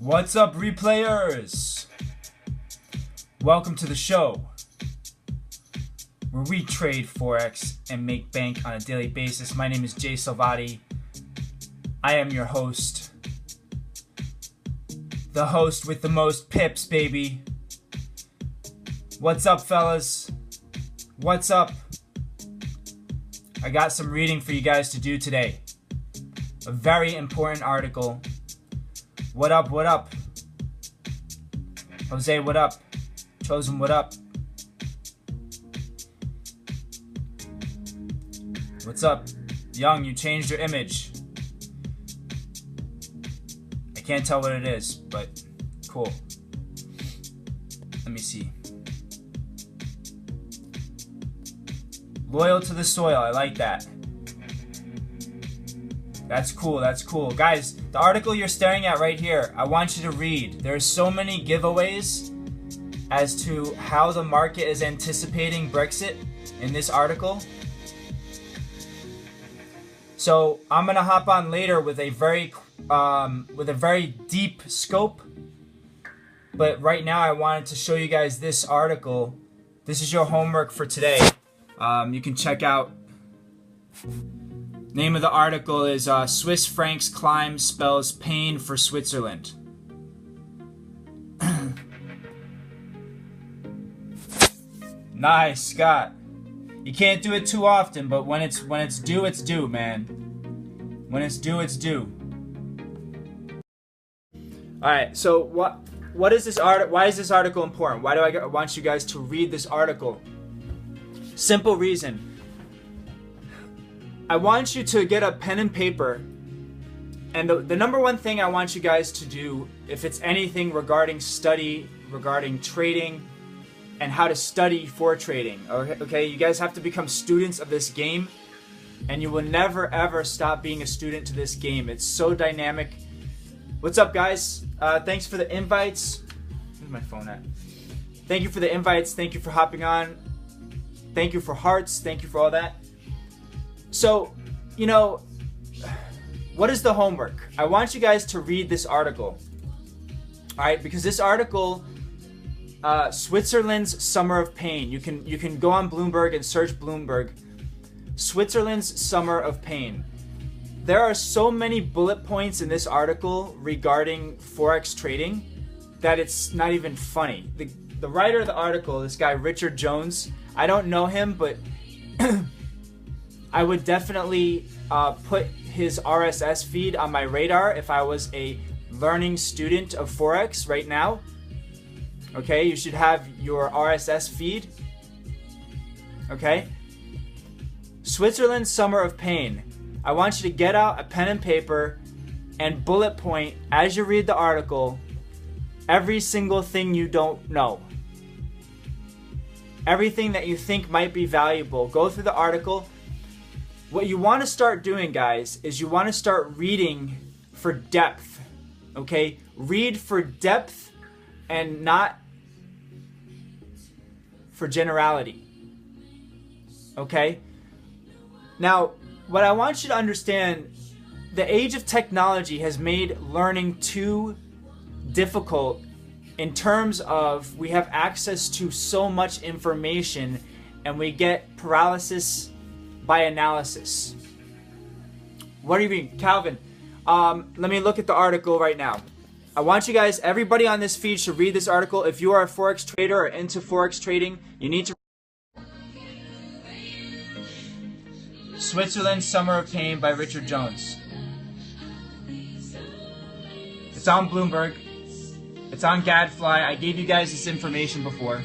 What's up, replayers? Welcome to the show, where we trade Forex and make bank on a daily basis. My name is Jay Salvati. I am your host. The host with the most pips, baby. What's up, fellas? What's up? I got some reading for you guys to do today. A very important article. What up, what up? Jose, what up? Chosen, what up? What's up? Young, you changed your image. I can't tell what it is, but cool. Let me see. Loyal to the soil, I like that. That's cool, that's cool. Guys, the article you're staring at right here, I want you to read. There's so many giveaways as to how the market is anticipating Brexit in this article. So I'm gonna hop on later with a very deep scope. But right now I wanted to show you guys this article. This is your homework for today. You can check out. Name of the article is Swiss francs climb spells pain for Switzerland. Nice, Scott. You can't do it too often, but when it's due, it's due, man. When it's due, it's due. All right. So what is this article? Why is this article important? Why do I want you guys to read this article? Simple reason. I want you to get a pen and paper, and the number one thing I want you guys to do, if it's anything regarding study, regarding trading, and how to study for trading, okay? You guys have to become students of this game, and you will never ever stop being a student to this game. It's so dynamic. What's up, guys? Thanks for the invites. Where's my phone at? Thank you for the invites. Thank you for hopping on. Thank you for hearts. Thank you for all that. So, you know, what is the homework? I want you guys to read this article. All right, because this article, Switzerland's Summer of Pain. You can go on Bloomberg and search Bloomberg. Switzerland's Summer of Pain. There are so many bullet points in this article regarding Forex trading that it's not even funny. The writer of the article, this guy Richard Jones, I don't know him, but I would definitely put his RSS feed on my radar if I was a learning student of Forex right now. Okay, you should have your RSS feed. Okay? Switzerland's Summer of Pain. I want you to get out a pen and paper and bullet point, as you read the article, every single thing you don't know. Everything that you think might be valuable. Go through the article. What you want to start doing, guys, is you want to start reading for depth, okay? Read for depth and not for generality, okay? Now, what I want you to understand, the age of technology has made learning too difficult in terms of we have access to so much information and we get paralysis by analysis. What do you mean, Calvin? Let me look at the article right now. I want you guys, everybody on this feed should read this article. If you are a Forex trader or into Forex trading, you need to. Switzerland's Summer of Pain by Richard Jones. It's on Bloomberg. It's on Gadfly. I gave you guys this information before.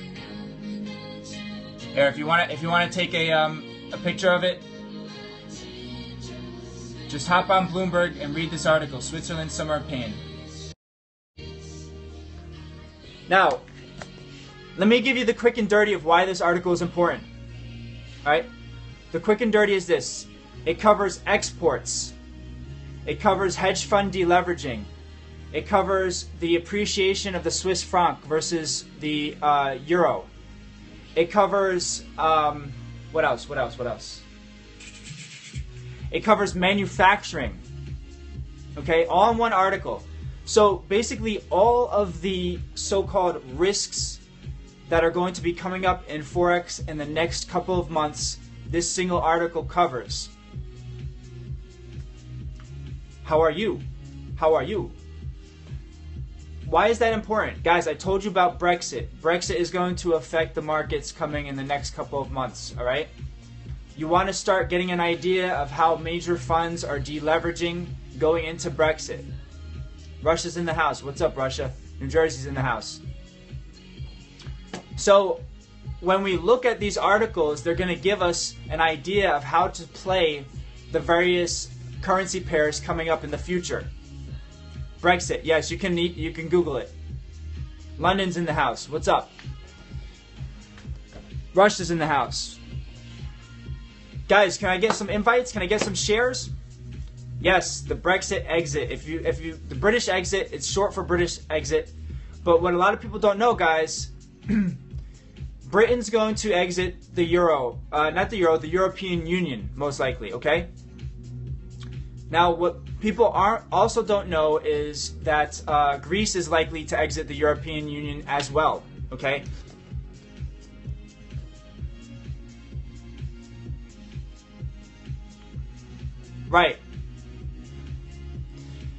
Here, if you want to take a picture of it, just hop on Bloomberg and read this article, Switzerland's Summer of Pain. Now, let me give you the quick and dirty of why this article is important. Alright? The quick and dirty is this. It covers exports. It covers hedge fund deleveraging. It covers the appreciation of the Swiss franc versus the euro. It covers, what else? It covers manufacturing. Okay, all in one article. So basically all of the so-called risks that are going to be coming up in Forex in the next couple of months, this single article covers. How are you? How are you? Why is that important? Guys, I told you about Brexit. Brexit is going to affect the markets coming in the next couple of months, all right? You want to start getting an idea of how major funds are deleveraging going into Brexit. Russia's in the house. What's up, Russia? New Jersey's in the house. So when we look at these articles, they're going to give us an idea of how to play the various currency pairs coming up in the future. Brexit, yes, you can Google it. London's in the house. What's up? Russia's in the house. Guys, can I get some invites? Can I get some shares? Yes, the Brexit exit. If you the British exit, it's short for British exit. But what a lot of people don't know, guys, Britain's going to exit the euro, not the euro, the European Union, most likely. Okay. Now, what people also don't know is that Greece is likely to exit the European Union as well. Okay. Right.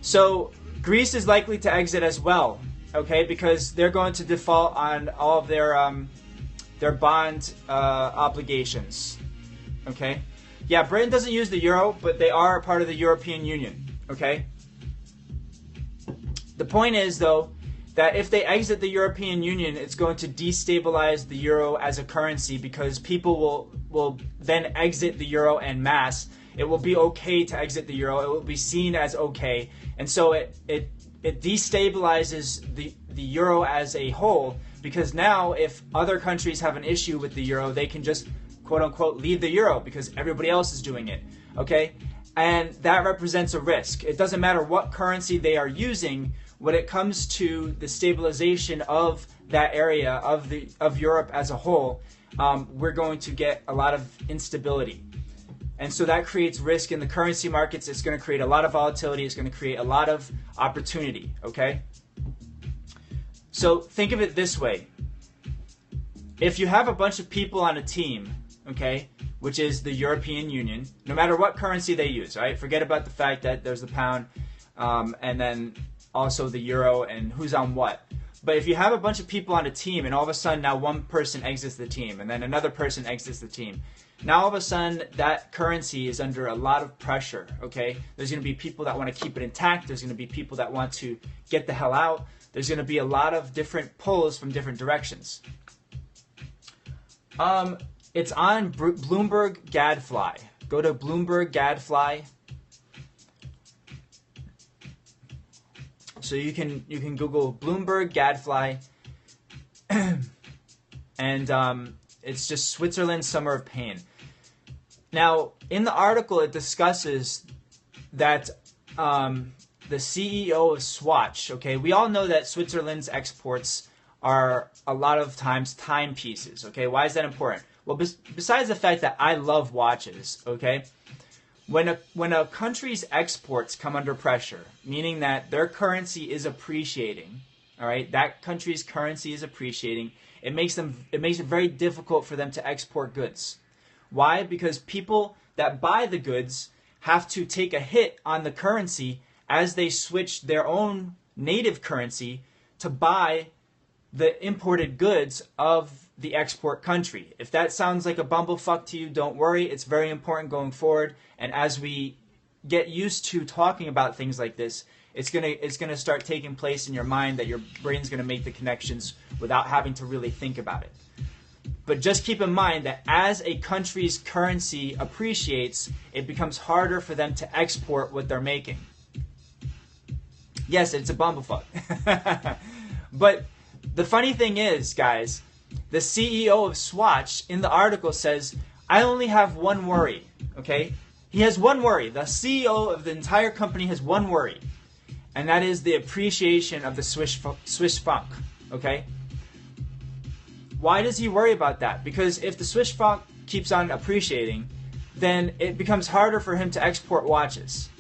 So Greece is likely to exit as well, okay, because they're going to default on all of their bond obligations, okay. Yeah, Britain doesn't use the euro, but they are part of the European Union, okay. The point is, though, that if they exit the European Union, it's going to destabilize the euro as a currency because people will then exit the euro en masse. It will be okay to exit the euro. It will be seen as okay. And so it destabilizes the euro as a whole, because now if other countries have an issue with the euro, they can just quote unquote leave the euro because everybody else is doing it. Okay? And that represents a risk. It doesn't matter what currency they are using when it comes to the stabilization of that area of Europe as a whole. We're going to get a lot of instability. And so that creates risk in the currency markets. It's going to create a lot of volatility. It's going to create a lot of opportunity, okay? So think of it this way. If you have a bunch of people on a team, okay, which is the European Union, no matter what currency they use, right? Forget about the fact that there's the pound and then also the euro and who's on what. But if you have a bunch of people on a team and all of a sudden now one person exits the team and then another person exits the team, now all of a sudden that currency is under a lot of pressure, okay? There's going to be people that want to keep it intact. There's going to be people that want to get the hell out. There's going to be a lot of different pulls from different directions. It's on Bloomberg Gadfly. Go to Bloomberg Gadfly. So you can Google Bloomberg Gadfly, and it's just Switzerland's Summer of Pain. Now, in the article, it discusses that the CEO of Swatch, okay, we all know that Switzerland's exports are a lot of times timepieces, okay? Why is that important? Well, besides the fact that I love watches, okay, when a country's exports come under pressure, meaning that their currency is appreciating, all right, that country's currency is appreciating, it makes it very difficult for them to export goods. Why? Because people that buy the goods have to take a hit on the currency as they switch their own native currency to buy the imported goods of the export country. If that sounds like a bumblefuck to you, don't worry. It's very important going forward. And as we get used to talking about things like this, it's gonna start taking place in your mind that your brain's gonna make the connections without having to really think about it. But just keep in mind that as a country's currency appreciates, it becomes harder for them to export what they're making. Yes, it's a bumblefuck. But the funny thing is, guys, the CEO of Swatch in the article says, I only have one worry, okay? He has one worry. The CEO of the entire company has one worry, and that is the appreciation of the Swiss franc, okay? Why does he worry about that? Because if the Swiss franc keeps on appreciating, then it becomes harder for him to export watches.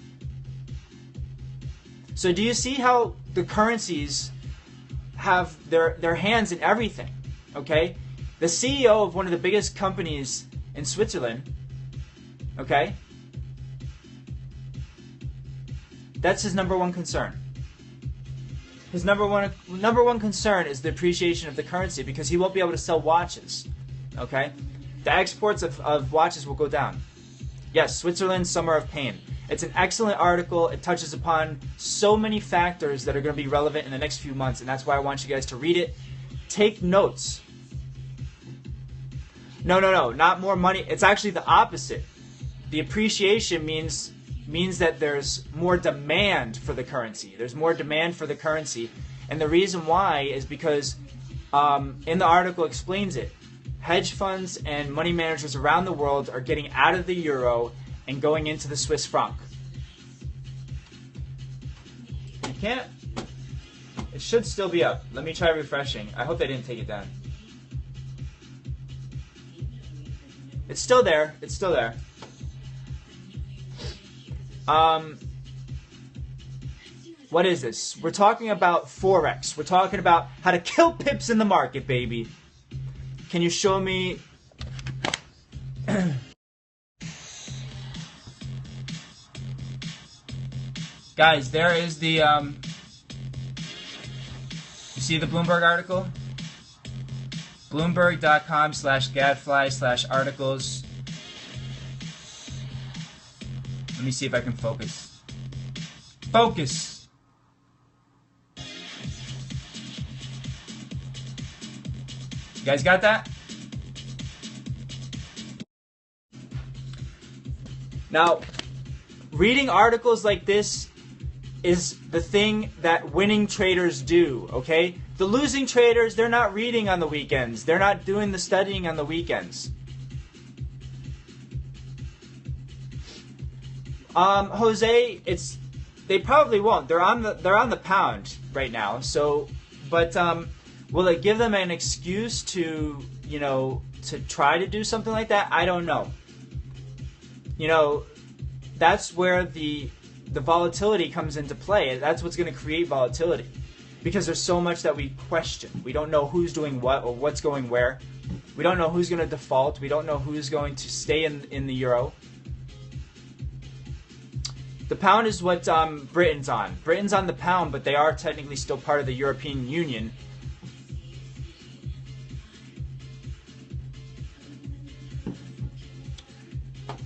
So do you see how the currencies have their hands in everything. Okay, the CEO of one of the biggest companies in Switzerland, okay, that's his number one concern. His number one concern is the appreciation of the currency, because he won't be able to sell watches. Okay, the exports of watches will go down. Yes, Switzerland, Summer of Pain. It's an excellent article. It touches upon so many factors that are going to be relevant in the next few months, and that's why I want you guys to read it. Take notes. No, not more money. It's actually the opposite. The appreciation means that there's more demand for the currency. There's more demand for the currency, and the reason why is because in the article explains it. Hedge funds and money managers around the world are getting out of the euro and going into the Swiss franc. You can't. It should still be up. Let me try refreshing. I hope they didn't take it down. It's still there. It's still there. What is this? We're talking about Forex. We're talking about how to kill pips in the market, baby. Can you show me? Guys, there is the, you see the Bloomberg article? Bloomberg.com/gadfly/articles. Let me see if I can focus. Focus! You guys got that? Now, reading articles like this is the thing that winning traders do, okay? The losing traders, they're not reading on the weekends. They're not doing the studying on the weekends. Jose, they probably won't. They're on the pound right now. So, but will it give them an excuse to, to try to do something like that? I don't know. That's where the volatility comes into play. That's what's going to create volatility, because there's so much that we question. We don't know who's doing what or what's going where. We don't know who's going to default. We don't know who's going to stay in the euro. The pound is what Britain's on. Britain's on the pound, but they are technically still part of the European Union.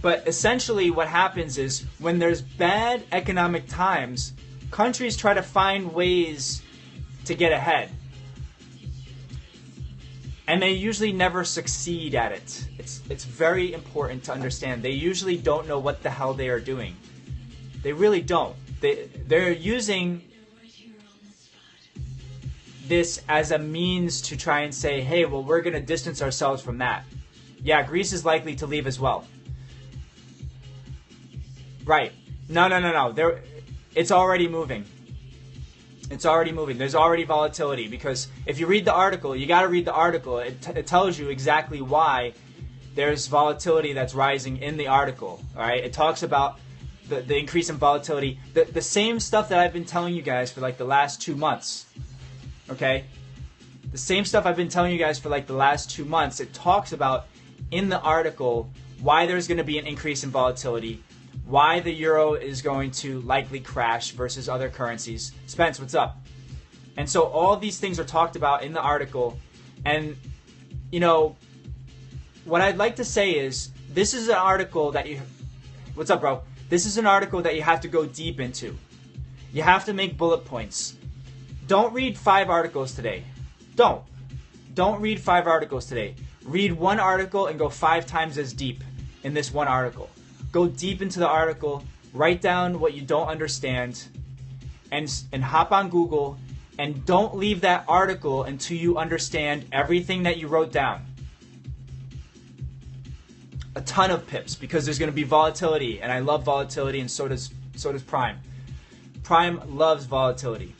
But essentially what happens is when there's bad economic times, countries try to find ways to get ahead. And they usually never succeed at it. It's very important to understand. They usually don't know what the hell they are doing. They really don't. They're using this as a means to try and say, hey, well, we're going to distance ourselves from that. Yeah, Greece is likely to leave as well. Right. No. It's already moving. It's already moving. There's already volatility, because if you read the article, you got to read the article. It tells you exactly why there's volatility that's rising in the article. All right. It talks about the increase in volatility. The same stuff that I've been telling you guys for like the last 2 months. Okay. The same stuff I've been telling you guys for like the last 2 months. It talks about in the article why there's going to be an increase in volatility, why the euro is going to likely crash versus other currencies. Spence, what's up? And so all these things are talked about in the article. And, what I'd like to say is, this is an article that you... What's up, bro? This is an article that you have to go deep into. You have to make bullet points. Don't read 5 articles today. Don't read 5 articles today. Read one article and go 5 times as deep in this one article. Go deep into the article, write down what you don't understand, and hop on Google, and don't leave that article until you understand everything that you wrote down. A ton of pips, because there's going to be volatility, and I love volatility, and so does Prime. Prime loves volatility,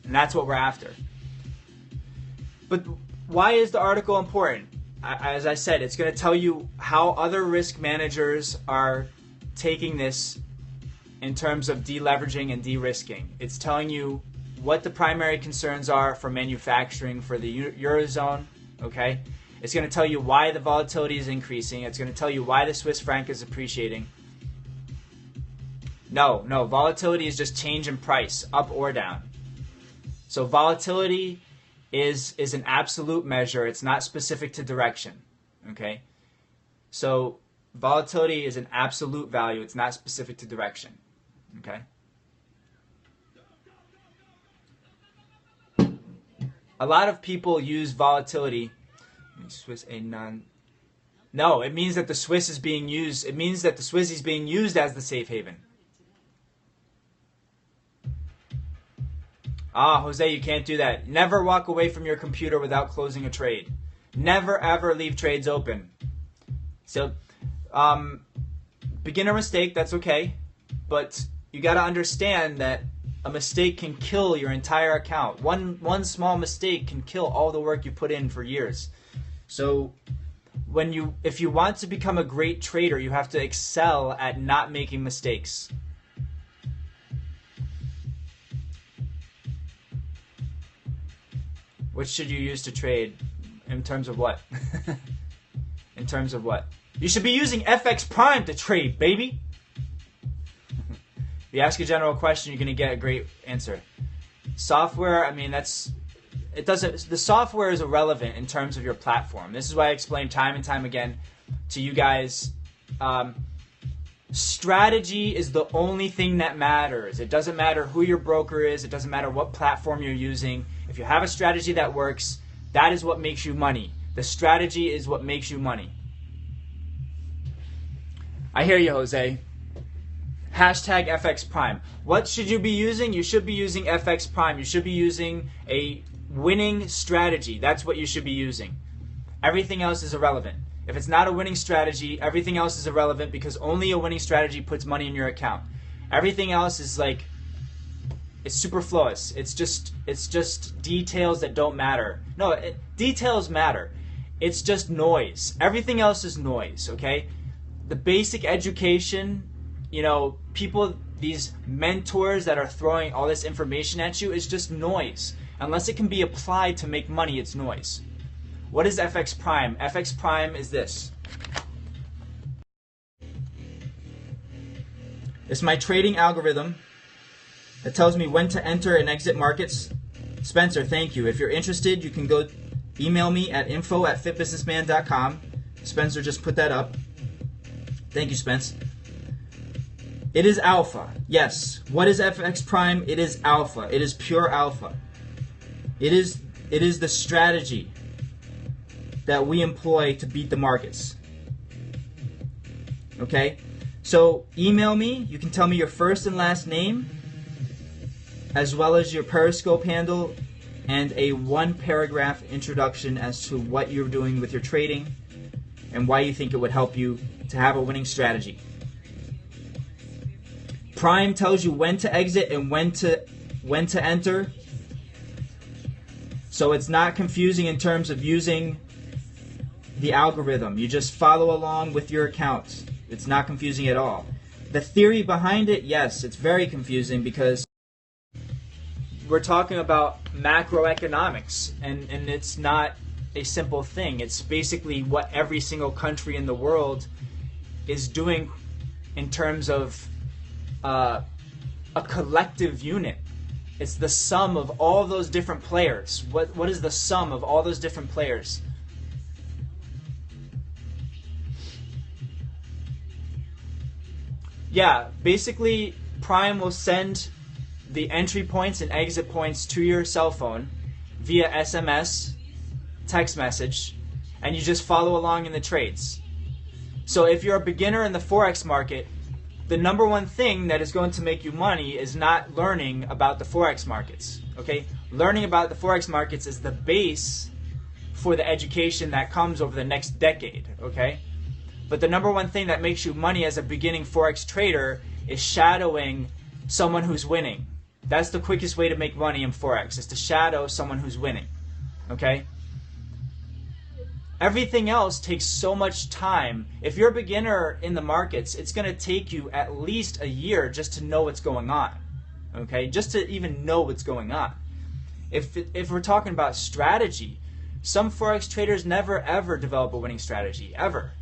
and that's what we're after. But why is the article important? As I said, it's going to tell you how other risk managers are taking this in terms of deleveraging and de-risking. It's telling you what the primary concerns are for manufacturing for the Eurozone, okay? It's going to tell you why the volatility is increasing. It's going to tell you why the Swiss franc is appreciating. No, volatility is just change in price, up or down. So volatility is an absolute measure. It's not specific to direction, okay? So volatility is an absolute value. It's not specific to direction, okay? A lot of people use volatility. Swiss a non. No, it means that the Swiss is being used. It means that the Swiss is being used as the safe haven. Jose, you can't do that. Never walk away from your computer without closing a trade. Never ever leave trades open. So, beginner mistake, that's okay. But you got to understand that a mistake can kill your entire account. One small mistake can kill all the work you put in for years. So, if you want to become a great trader, you have to excel at not making mistakes. What should you use to trade? In terms of what? In terms of what? You should be using FX Prime to trade, baby! If you ask a general question, you're going to get a great answer. Software, I mean, the software is irrelevant in terms of your platform. This is why I explain time and time again to you guys. Strategy is the only thing that matters. It doesn't matter who your broker is. It doesn't matter what platform you're using. If you have a strategy that works, that is what makes you money. The strategy is what makes you money. I hear you, Jose. Hashtag FX Prime. What should you be using? You should be using FX Prime. You should be using a winning strategy. That's what you should be using. Everything else is irrelevant. If it's not a winning strategy, everything else is irrelevant because only a winning strategy puts money in your account. Everything else is like, it's superfluous. It's just details that don't matter. No, details matter. It's just noise. Everything else is noise, okay? The basic education, people, these mentors that are throwing all this information at you is just noise. Unless it can be applied to make money, it's noise. What is FX Prime? FX Prime is this. It's my trading algorithm that tells me when to enter and exit markets. Spencer, thank you. If you're interested, you can go email me at info@fitbusinessman.com. Spencer just put that up. Thank you, Spence. It is alpha. Yes. What is FX Prime? It is alpha. It is pure alpha. It is the strategy that we employ to beat the markets. Okay? So email me. You can tell me your first and last name, as well as your Periscope handle, and a one-paragraph introduction as to what you're doing with your trading and why you think it would help you to have a winning strategy. Prime tells you when to exit and when to enter. So it's not confusing in terms of using the algorithm. You just follow along with your account. It's not confusing at all. The theory behind it, yes, it's very confusing because we're talking about macroeconomics, and it's not a simple thing. It's basically what every single country in the world is doing in terms of a collective unit. It's the sum of all those different players. What is the sum of all those different players? Yeah, basically Prime will send the entry points and exit points to your cell phone via SMS, text message, and you just follow along in the trades. So if you're a beginner in the Forex market, the number one thing that is going to make you money is not learning about the Forex markets. Okay? Learning about the Forex markets is the base for the education that comes over the next decade. Okay? But the number one thing that makes you money as a beginning Forex trader is shadowing someone who's winning. That's the quickest way to make money in Forex, is to shadow someone who's winning. Okay? Everything else takes so much time. If you're a beginner in the markets, it's going to take you at least a year just to know what's going on. Okay? Just to even know what's going on. If we're talking about strategy, some Forex traders never ever develop a winning strategy, ever.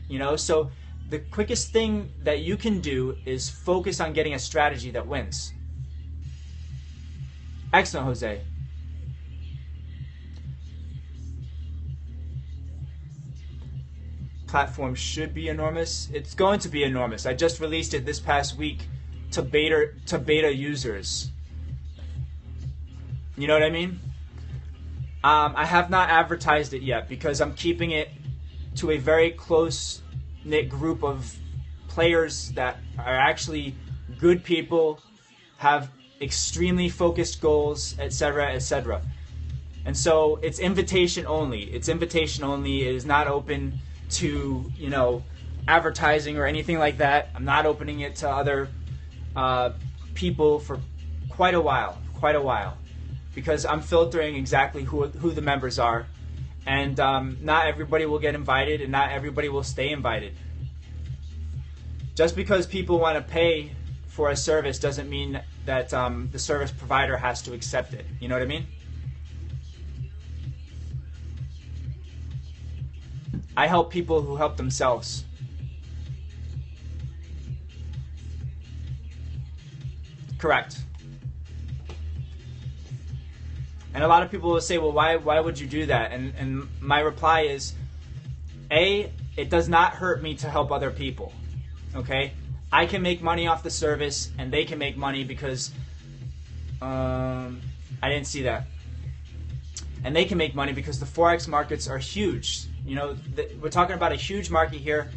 You know, so the quickest thing that you can do is focus on getting a strategy that wins. Excellent, Jose. Platform should be enormous. It's going to be enormous. I just released it this past week to beta users. You know what I mean? I have not advertised it yet because I'm keeping it to a very close-knit group of players that are actually good people, have extremely focused goals, etc., etc. And so it's invitation only. It's invitation only. It is not open to, you know, advertising or anything like that. I'm not opening it to other people for quite a while, because I'm filtering exactly who the members are, and not everybody will get invited, and not everybody will stay invited. Just because people want to pay for a service doesn't mean that the service provider has to accept it. You know what I mean? I help people who help themselves. Correct. And a lot of people will say, well, why would you do that? And my reply is, A, it does not hurt me to help other people. Okay? I can make money off the service, and they can make money because I didn't see that. And they can make money because the Forex markets are huge. You know, we're talking about a huge market here.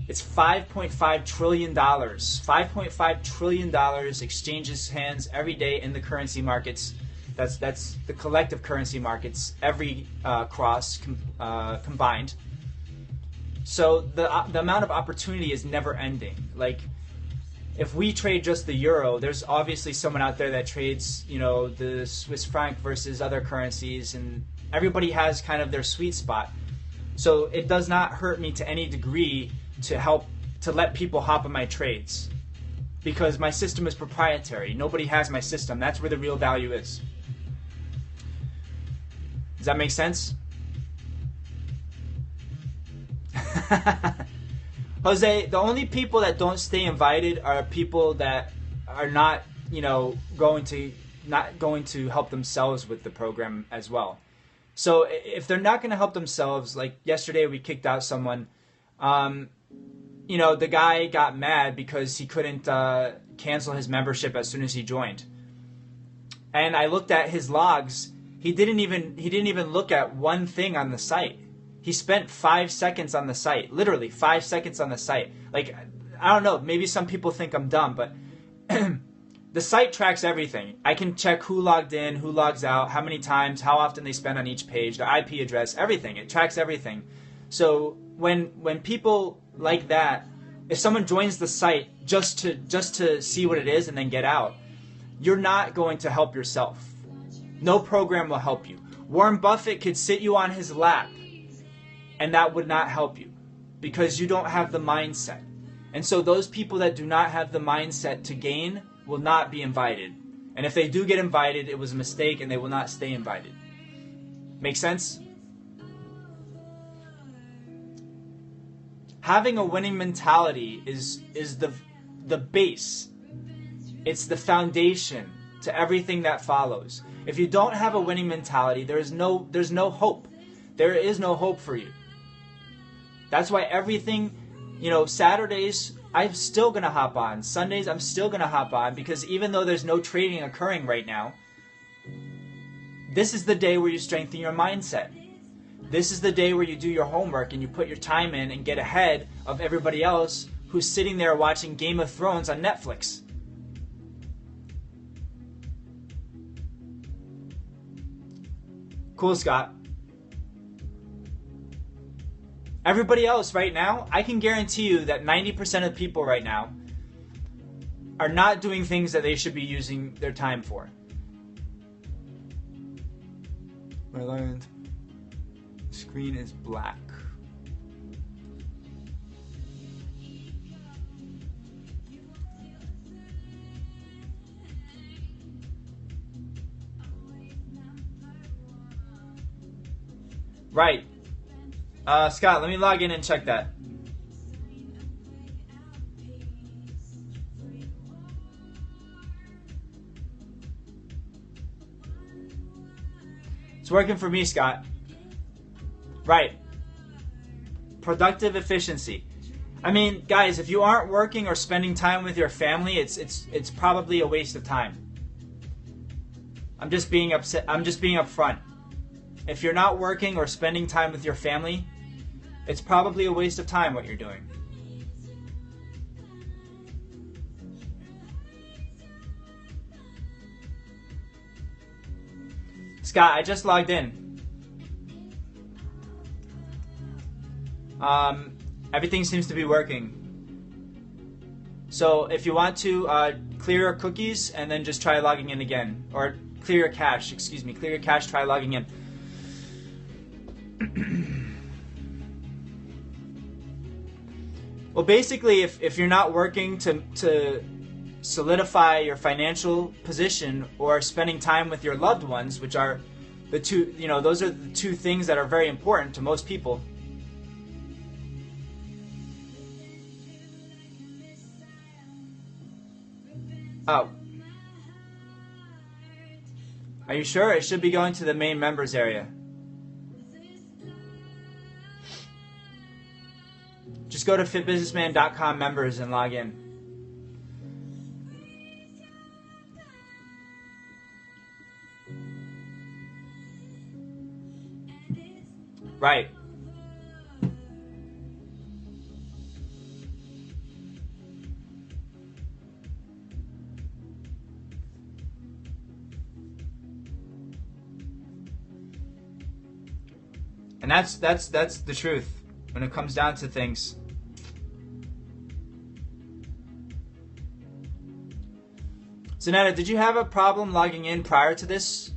It's $5.5 trillion. $5.5 trillion exchanges hands every day in the currency markets. That's the collective currency markets, every cross combined. So the amount of opportunity is never ending. Like, if we trade just the euro, there's obviously someone out there that trades, you know, the Swiss franc versus other currencies, and everybody has kind of their sweet spot. So it does not hurt me to any degree to let people hop on my trades, because my system is proprietary. Nobody has my system. That's where the real value is. Does that make sense? Jose, the only people that don't stay invited are people that are not, you know, going to help themselves with the program as well. So if they're not going to help themselves, like yesterday we kicked out someone, you know, the guy got mad because he couldn't cancel his membership as soon as he joined. And I looked at his logs. He didn't even look at one thing on the site. He spent 5 seconds on the site, literally 5 seconds on the site. Like, I don't know, maybe some people think I'm dumb, but the site tracks everything. I can check who logged in, who logs out, how many times, how often they spend on each page, their IP address, everything. It tracks everything. So when people like that, if someone joins the site just to see what it is and then get out, you're not going to help yourself. No program will help you. Warren Buffett could sit you on his lap, and that would not help you because you don't have the mindset. And so those people that do not have the mindset to gain will not be invited. And if they do get invited, it was a mistake and they will not stay invited. Make sense? Having a winning mentality is the base. It's the foundation to everything that follows. If you don't have a winning mentality, there's no hope. There is no hope for you. That's why everything, you know, Saturdays, I'm still going to hop on. Sundays, I'm still going to hop on, because even though there's no trading occurring right now, this is the day where you strengthen your mindset. This is the day where you do your homework and you put your time in and get ahead of everybody else who's sitting there watching Game of Thrones on Netflix. Cool, Scott. Everybody else right now, I can guarantee you that 90% of people right now are not doing things that they should be using their time for. I learned screen is black. Right. Scott, let me log in and check that. It's working for me, Scott. Right. Productive efficiency. I mean, guys, if you aren't working or spending time with your family, it's probably a waste of time. I'm just being upfront. If you're not working or spending time with your family, it's probably a waste of time what you're doing. Scott, I just logged in. Everything seems to be working. So if you want to clear your cookies and then just try logging in again. Or clear your cache, excuse me. Clear your cache, try logging in. Well, basically, if you're not working to solidify your financial position or spending time with your loved ones, which are the two, those are the two things that are very important to most people. Oh. Are you sure? It should be going to the main members area. Just go to fitbusinessman.com members and log in. Right. And that's the truth when it comes down to things. Zanetta, did you have a problem logging in prior to this?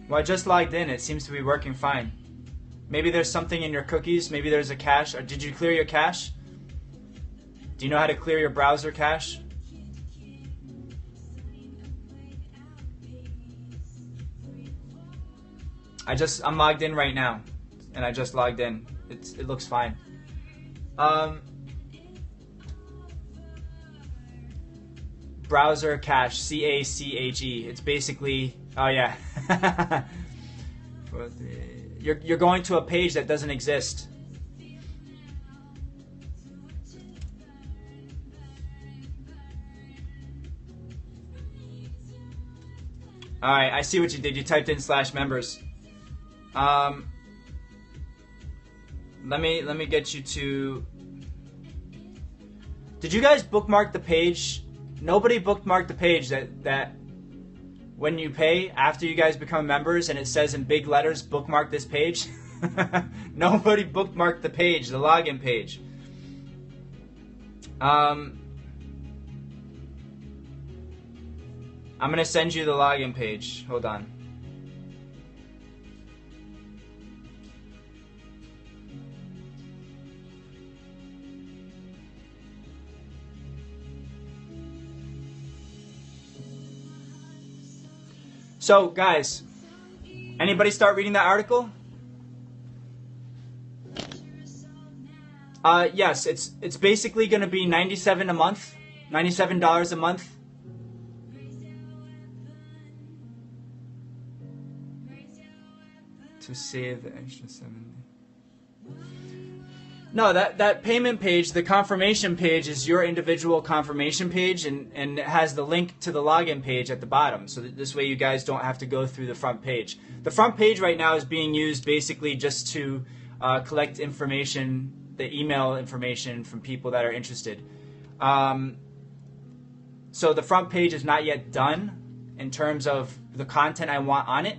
Well, I just logged in. It seems to be working fine. Maybe there's something in your cookies. Maybe there's a cache. Or did you clear your cache? Do you know how to clear your browser cache? I'm logged in right now, and I just logged in. It looks fine. Browser cache, C-A-C-H-E. It's basically, oh yeah. You're going to a page that doesn't exist. All right, I see what you did. You typed in /members. Let me get you to. Did you guys bookmark the page? Nobody bookmarked the page that when you pay after you guys become members and it says in big letters bookmark this page. Nobody bookmarked the page, the login page. I'm going to send you the login page. Hold on. So, guys, anybody start reading that article? Yes, it's basically going to be $97 a month, $97 a month. To save the extra 70. No, that payment page, the confirmation page, is your individual confirmation page, and it has the link to the login page at the bottom. So that this way you guys don't have to go through the front page. The front page right now is being used basically just to collect information, the email information from people that are interested. So the front page is not yet done in terms of the content I want on it.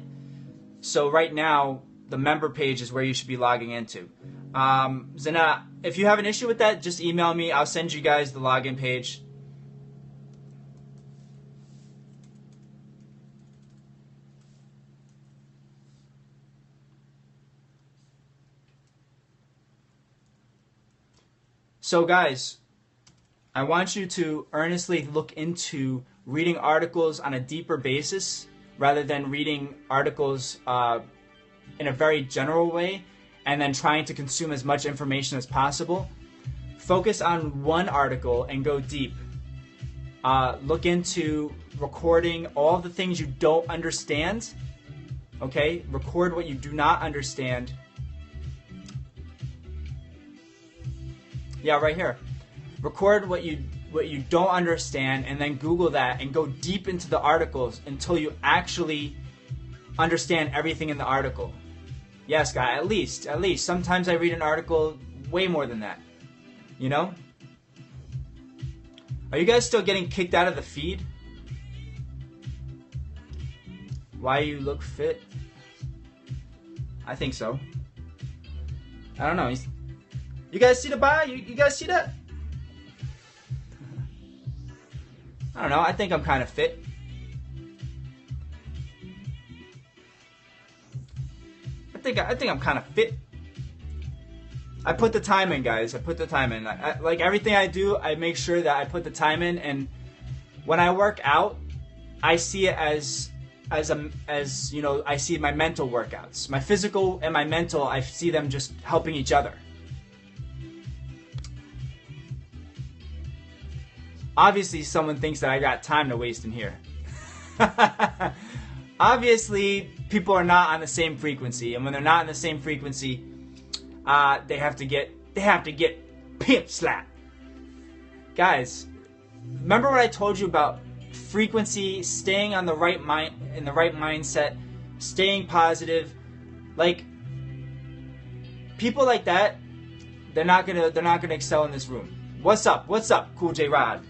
So right now, the member page is where you should be logging into. Zana, if you have an issue with that, just email me. I'll send you guys the login page. So guys, I want you to earnestly look into reading articles on a deeper basis rather than reading articles in a very general way and then trying to consume as much information as possible. Focus on one article and go deep. Look into recording all the things you don't understand. Okay? Record what you do not understand. Yeah, right here. Record what you don't understand and then Google that and go deep into the articles until you actually understand everything in the article. Yes, guy, at least. Sometimes I read an article way more than that. You know? Are you guys still getting kicked out of the feed? Why you look fit? I think so. I don't know. You guys see the bio? You guys see that? I don't know. I think I'm kind of fit. I think I'm kind of fit. I put the time in, guys. I put the time in. Like everything I do, I make sure that I put the time in. And when I work out, I see it as you know, I see my mental workouts, my physical and my mental. I see them just helping each other. Obviously, someone thinks that I got time to waste in here. Obviously, people are not on the same frequency, and when they're not on the same frequency, they have to get pimp slapped. Guys, remember what I told you about frequency, staying on the right in the right mindset, staying positive. Like people like that, they're not gonna excel in this room. What's up? What's up, Cool J Rod?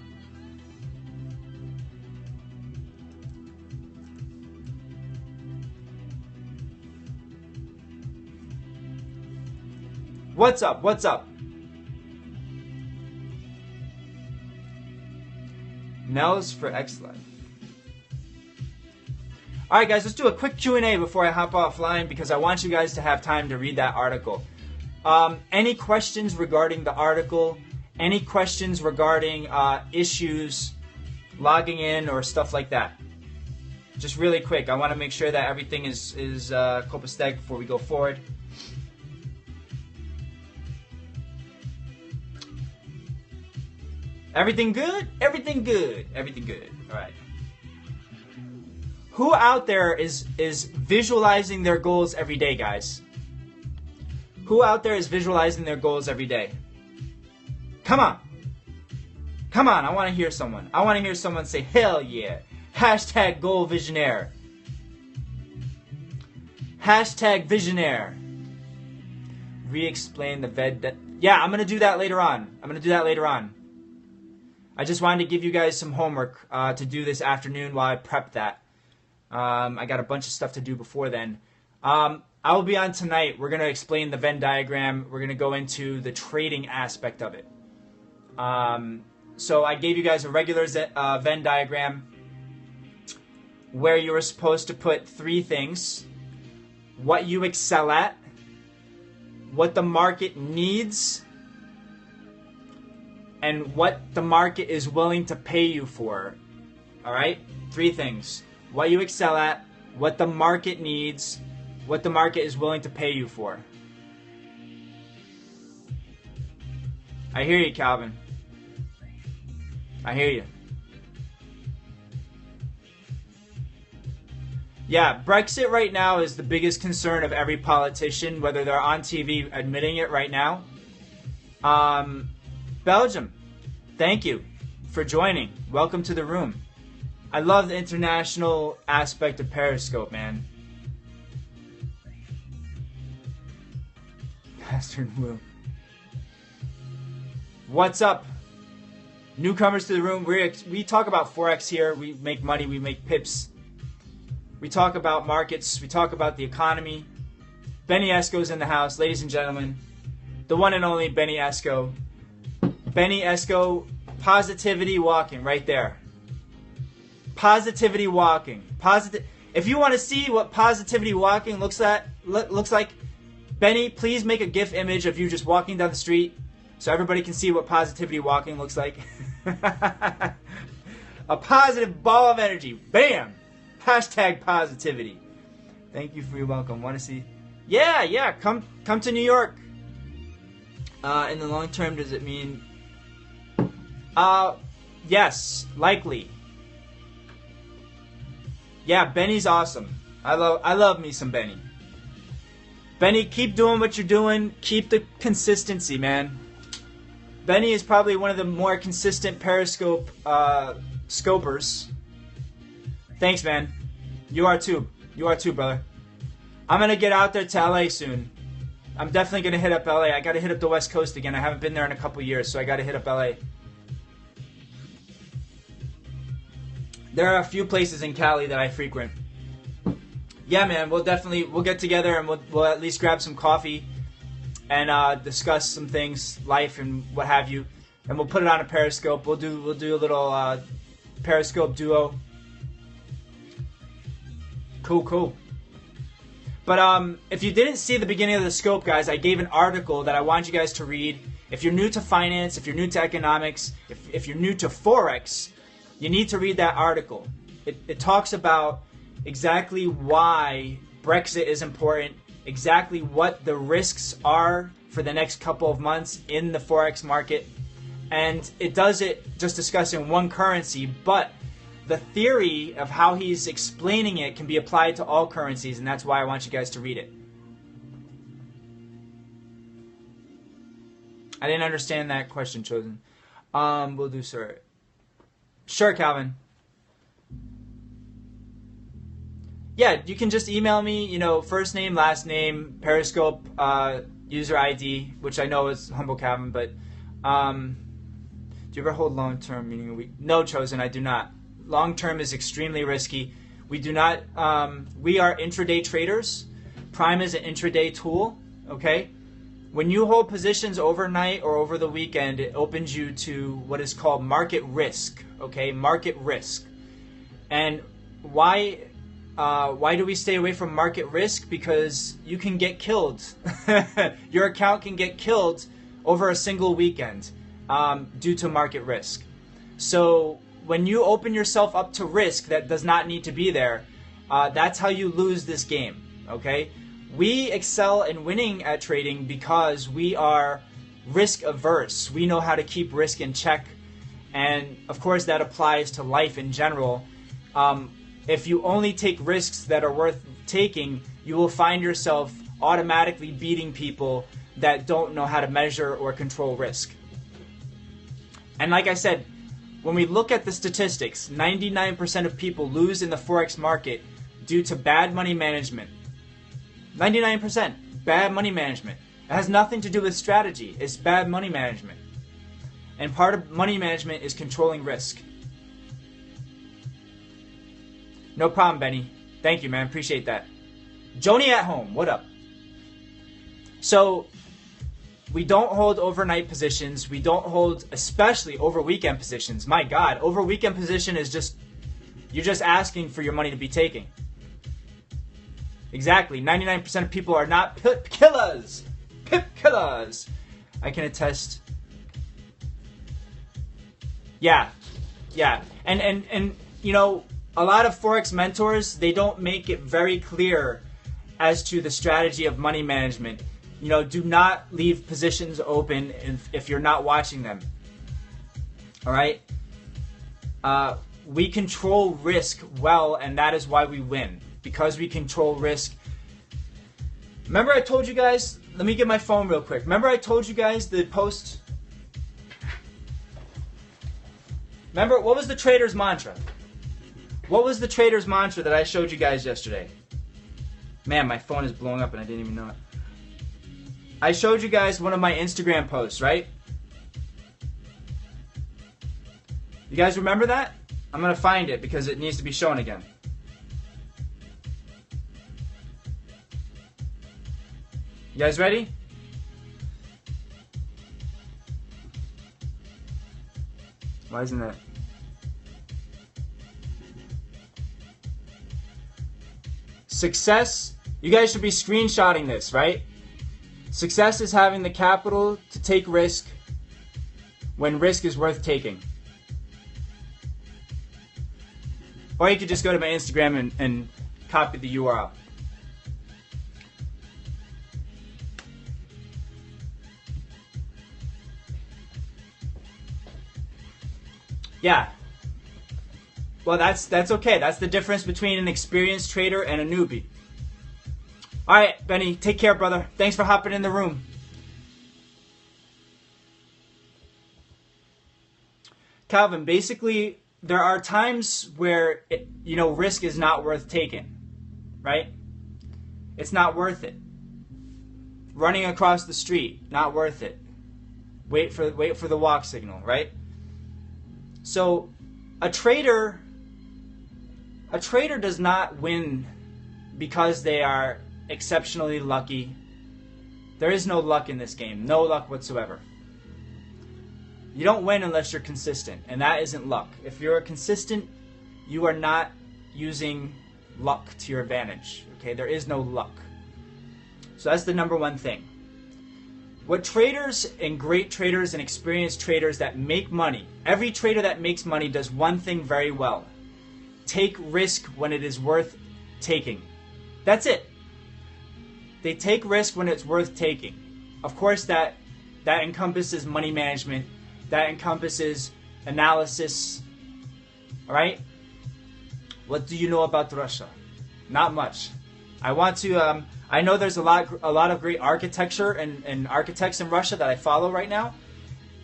What's up? What's up? Nels for X-Life. Alright guys, let's do a quick Q&A before I hop offline because I want you guys to have time to read that article. Any questions regarding the article? Any questions regarding issues, logging in, or stuff like that? Just really quick, I want to make sure that everything is copacetic before we go forward. Everything good? Everything good. Everything good. All right. Who out there is visualizing their goals every day, guys? Who out there is visualizing their goals every day? Come on. Come on, I want to hear someone. I want to hear someone say, hell yeah. Hashtag goal visionaire. Hashtag visionaire. Re-explain the VED. Yeah, I'm going to do that later on. I just wanted to give you guys some homework to do this afternoon while I prep that. I got a bunch of stuff to do before then. I will be on tonight. We're going to explain the Venn diagram. We're going to go into the trading aspect of it. So I gave you guys a regular Venn diagram where you were supposed to put three things: what you excel at, what the market needs, and what the market is willing to pay you for. All right? Three things: what you excel at, what the market needs, what the market is willing to pay you for. I hear you, Calvin. I hear you. Yeah, Brexit right now is the biggest concern of every politician, whether they're on TV admitting it right now. Belgium, thank you for joining. Welcome to the room. I love the international aspect of Periscope, man. Bastard Will. What's up? Newcomers to the room. We talk about Forex here. We make money. We make pips. We talk about markets. We talk about the economy. Benny Esco's in the house, ladies and gentlemen. The one and only Benny Esco. Benny Esco, positivity walking right there. Positivity walking. If you want to see what positivity walking looks like, Benny, please make a GIF image of you just walking down the street so everybody can see what positivity walking looks like. A positive ball of energy. Bam! Hashtag positivity. Thank you for your welcome. Want to see? Yeah. Come to New York. In the long term, does it mean? Yes, likely. Yeah, Benny's awesome. I love me some Benny. Benny, keep doing what you're doing. Keep the consistency, man. Benny is probably one of the more consistent Periscope scopers. Thanks, man. You are too. You are too, brother. I'm gonna get out there to LA soon. I'm definitely gonna hit up LA. I gotta hit up the West Coast again. I haven't been there in a couple years, so I gotta hit up LA. There are a few places in Cali that I frequent. Yeah, man, we'll get together and we'll at least grab some coffee and discuss some things, life and what have you, and we'll put it on a Periscope. We'll do a little Periscope duo. Cool. But if you didn't see the beginning of the scope, guys, I gave an article that I want you guys to read. If you're new to finance, if you're new to economics, if you're new to Forex, you need to read that article. It talks about exactly why Brexit is important, exactly what the risks are for the next couple of months in the Forex market. And it does it just discussing one currency, but the theory of how he's explaining it can be applied to all currencies, and that's why I want you guys to read it. I didn't understand that question, Chosen. Will do, sir. Sure, Calvin. Yeah, you can just email me, first name, last name, Periscope, user ID, which I know is Humble Calvin, but do you ever hold long-term, meaning a week? No, Chosen, I do not. Long-term is extremely risky. We do not, we are intraday traders. Prime is an intraday tool, okay? When you hold positions overnight or over the weekend, it opens you to what is called market risk, okay? Market risk. And why do we stay away from market risk? Because you can get killed. Your account can get killed over a single weekend due to market risk. So when you open yourself up to risk that does not need to be there, that's how you lose this game, okay? We excel in winning at trading because we are risk averse. We know how to keep risk in check. And of course that applies to life in general. If you only take risks that are worth taking, you will find yourself automatically beating people that don't know how to measure or control risk. And like I said, when we look at the statistics, 99% of people lose in the Forex market due to bad money management. 99% bad money management. It has nothing to do with strategy. It's bad money management. And part of money management is controlling risk. No problem, Benny. Thank you, man. Appreciate that. Joni at home, what up? So, we don't hold overnight positions. We don't hold, especially over weekend positions. My God, over weekend position is just, you're just asking for your money to be taken. Exactly. 99% of people are not pip killers. Pip killers. I can attest. Yeah. And a lot of Forex mentors, they don't make it very clear as to the strategy of money management. Do not leave positions open if you're not watching them. All right? We control risk well, and that is why we win. Because we control risk. Remember I told you guys, let me get my phone real quick. Remember I told you guys the post? Remember, what was the trader's mantra? What was the trader's mantra that I showed you guys yesterday? Man, my phone is blowing up and I didn't even know it. I showed you guys one of my Instagram posts, right? You guys remember that? I'm going to find it because it needs to be shown again. You guys ready? Why isn't that? Success, you guys should be screenshotting this, right? Success is having the capital to take risk when risk is worth taking. Or you could just go to my Instagram and copy the URL. Yeah. Well, that's okay. That's the difference between an experienced trader and a newbie. All right, Benny, take care, brother. Thanks for hopping in the room. Calvin, basically, there are times where, risk is not worth taking, right? It's not worth it. Running across the street, not worth it. Wait for the walk signal, right? So, a trader does not win because they are exceptionally lucky. There is no luck in this game. No luck whatsoever. You don't win unless you're consistent, and that isn't luck. If you're consistent, you are not using luck to your advantage. Okay, there is no luck. So that's the number one thing. What traders and great traders and experienced traders that make money, every trader that makes money does one thing very well. Take risk when it is worth taking. That's it. They take risk when it's worth taking. Of course, that encompasses money management. That encompasses analysis. All right? What do you know about Russia? Not much. I know there's a lot of great architecture and architects in Russia that I follow right now.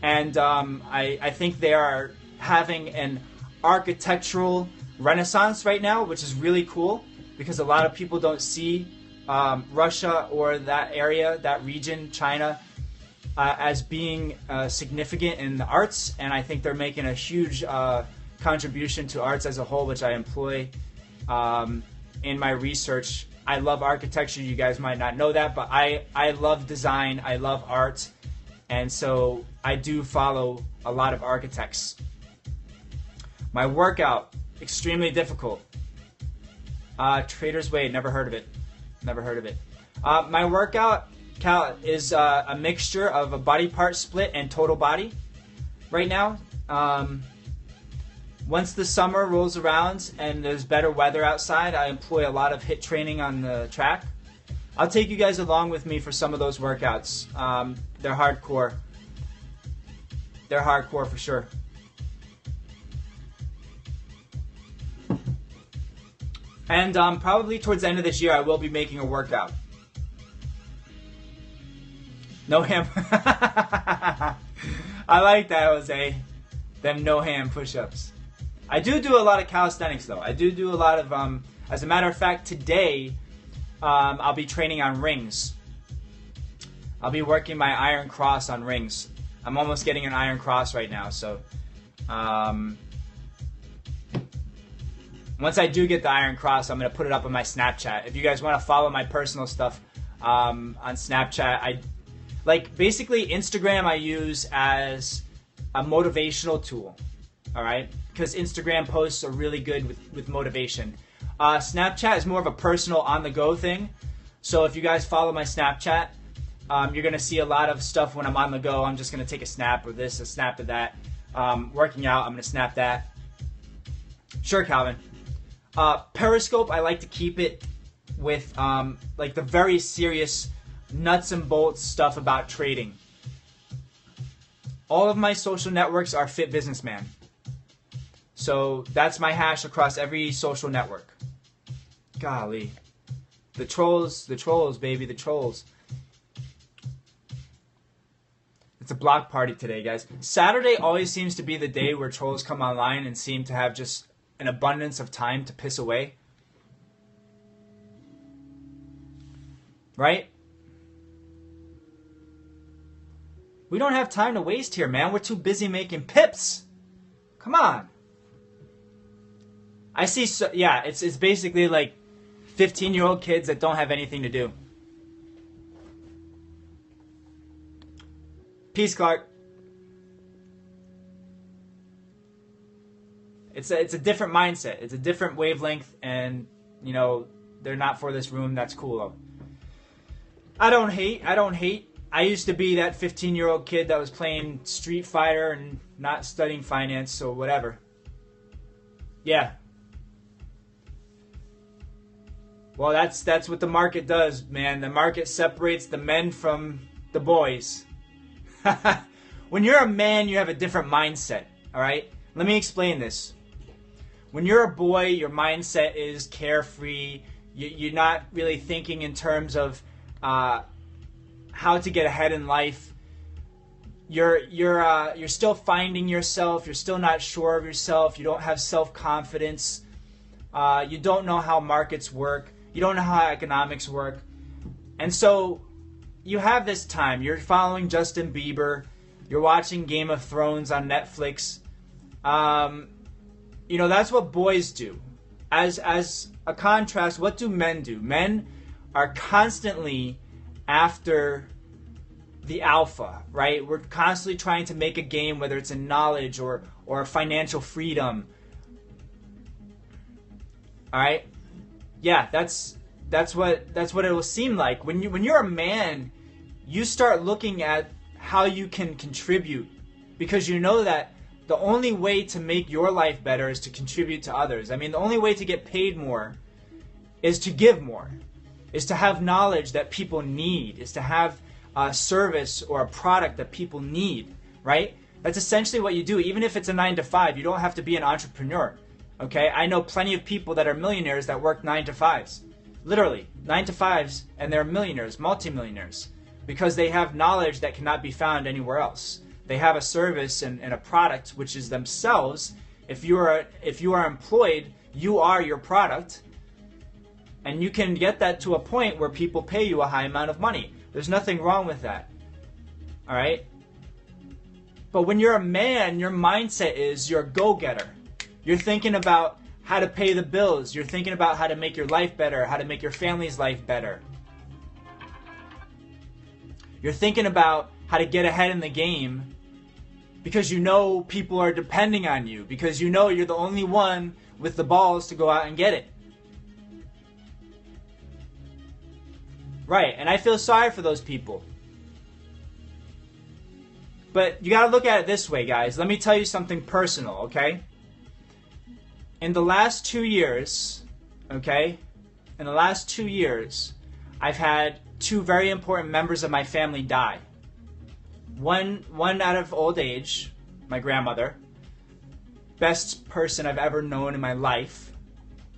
And I think they are having an architectural renaissance right now, which is really cool because a lot of people don't see Russia or that area, that region, China, as being significant in the arts. And I think they're making a huge contribution to arts as a whole, which I employ in my research. I love architecture. You guys might not know that, but I love design. I love art. And so I do follow a lot of architects. My workout, extremely difficult. Trader's Way, never heard of it. Never heard of it. My workout, Cal, is a mixture of a body part split and total body right now. Once the summer rolls around and there's better weather outside, I employ a lot of HIIT training on the track. I'll take you guys along with me for some of those workouts. They're hardcore. They're hardcore for sure. And probably towards the end of this year, I will be making a workout. No ham. I like that, Jose. Them no ham push-ups. I do a lot of calisthenics, though. I do a lot of, as a matter of fact, today, I'll be training on rings. I'll be working my iron cross on rings. I'm almost getting an iron cross right now, so once I do get the iron cross, I'm going to put it up on my Snapchat. If you guys want to follow my personal stuff on Snapchat, basically Instagram I use as a motivational tool, all right? Because Instagram posts are really good with motivation. Snapchat is more of a personal on-the-go thing. So if you guys follow my Snapchat, you're going to see a lot of stuff when I'm on the go. I'm just going to take a snap of this, a snap of that. Working out, I'm going to snap that. Sure, Calvin. Periscope, I like to keep it with the very serious nuts and bolts stuff about trading. All of my social networks are Fit Businessman. So that's my hash across every social network. Golly. The trolls, baby, the trolls. It's a block party today, guys. Saturday always seems to be the day where trolls come online and seem to have just an abundance of time to piss away. Right? We don't have time to waste here, man. We're too busy making pips. Come on. I see, it's basically like 15-year-old kids that don't have anything to do. Peace, Clark. It's a different mindset. It's a different wavelength, and you know they're not for this room. That's cool though. I don't hate. I used to be that 15-year-old kid that was playing Street Fighter and not studying finance, so whatever. Yeah. Well, that's what the market does, man. The market separates the men from the boys. When you're a man, you have a different mindset, all right? Let me explain this. When you're a boy, your mindset is carefree. You're not really thinking in terms of how to get ahead in life. You're still finding yourself. You're still not sure of yourself. You don't have self-confidence. You don't know how markets work. You don't know how economics work. And so you have this time. You're following Justin Bieber. You're watching Game of Thrones on Netflix. You know, that's what boys do. As a contrast, what do men do? Men are constantly after the alpha, right? We're constantly trying to make a game, whether it's in knowledge or financial freedom. All right? Yeah, that's what it will seem like. When you're a man, you start looking at how you can contribute, because you know that the only way to make your life better is to contribute to others. I mean, the only way to get paid more is to give more, is to have knowledge that people need, is to have a service or a product that people need, right? That's essentially what you do. Even if it's a 9-to-5, you don't have to be an entrepreneur, okay? I know plenty of people that are millionaires that work 9-to-5s. Literally, 9-to-5s, and they're millionaires, multimillionaires, because they have knowledge that cannot be found anywhere else. They have a service and a product, which is themselves. If you are employed, you are your product, and you can get that to a point where people pay you a high amount of money. There's nothing wrong with that. All right? But when you're a man, your mindset is you're a go-getter. You're thinking about how to pay the bills. You're thinking about how to make your life better, how to make your family's life better. You're thinking about how to get ahead in the game because you know people are depending on you, because you know you're the only one with the balls to go out and get it. Right, and I feel sorry for those people. But you gotta look at it this way, guys. Let me tell you something personal, okay? In the last 2 years, okay? In the last 2 years, I've had 2 very important members of my family die. One out of old age, my grandmother. Best person I've ever known in my life,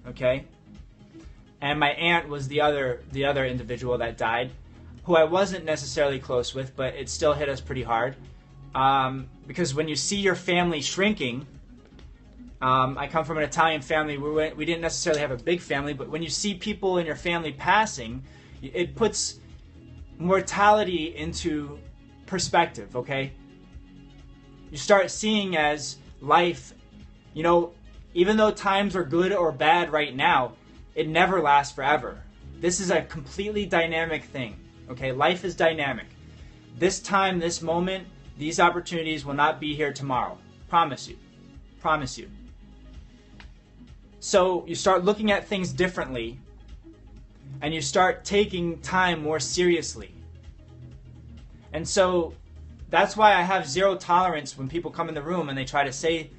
okay? And my aunt was the other individual that died, who I wasn't necessarily close with, but it still hit us pretty hard. Because when you see your family shrinking, I come from an Italian family. We didn't necessarily have a big family, but when you see people in your family passing, it puts mortality into perspective, okay? You start seeing as life, you know, even though times are good or bad right now, it never lasts forever. This is a completely dynamic thing, okay? Life is dynamic. This time, this moment, these opportunities will not be here tomorrow. Promise you. Promise you. So you start looking at things differently, and you start taking time more seriously. And so that's why I have zero tolerance when people come in the room and they try to say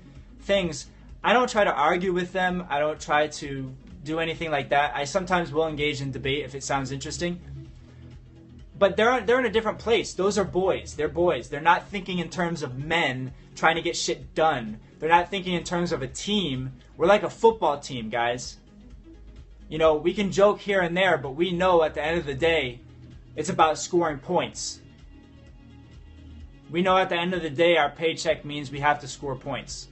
things. I don't try to argue with them. I don't try to do anything like that. I sometimes will engage in debate if it sounds interesting. But they're in a different place. Those are boys. They're boys. They're not thinking in terms of men trying to get shit done. They're not thinking in terms of a team. We're like a football team, guys. You know, we can joke here and there, but we know at the end of the day, it's about scoring points. We know at the end of the day, our paycheck means we have to score points.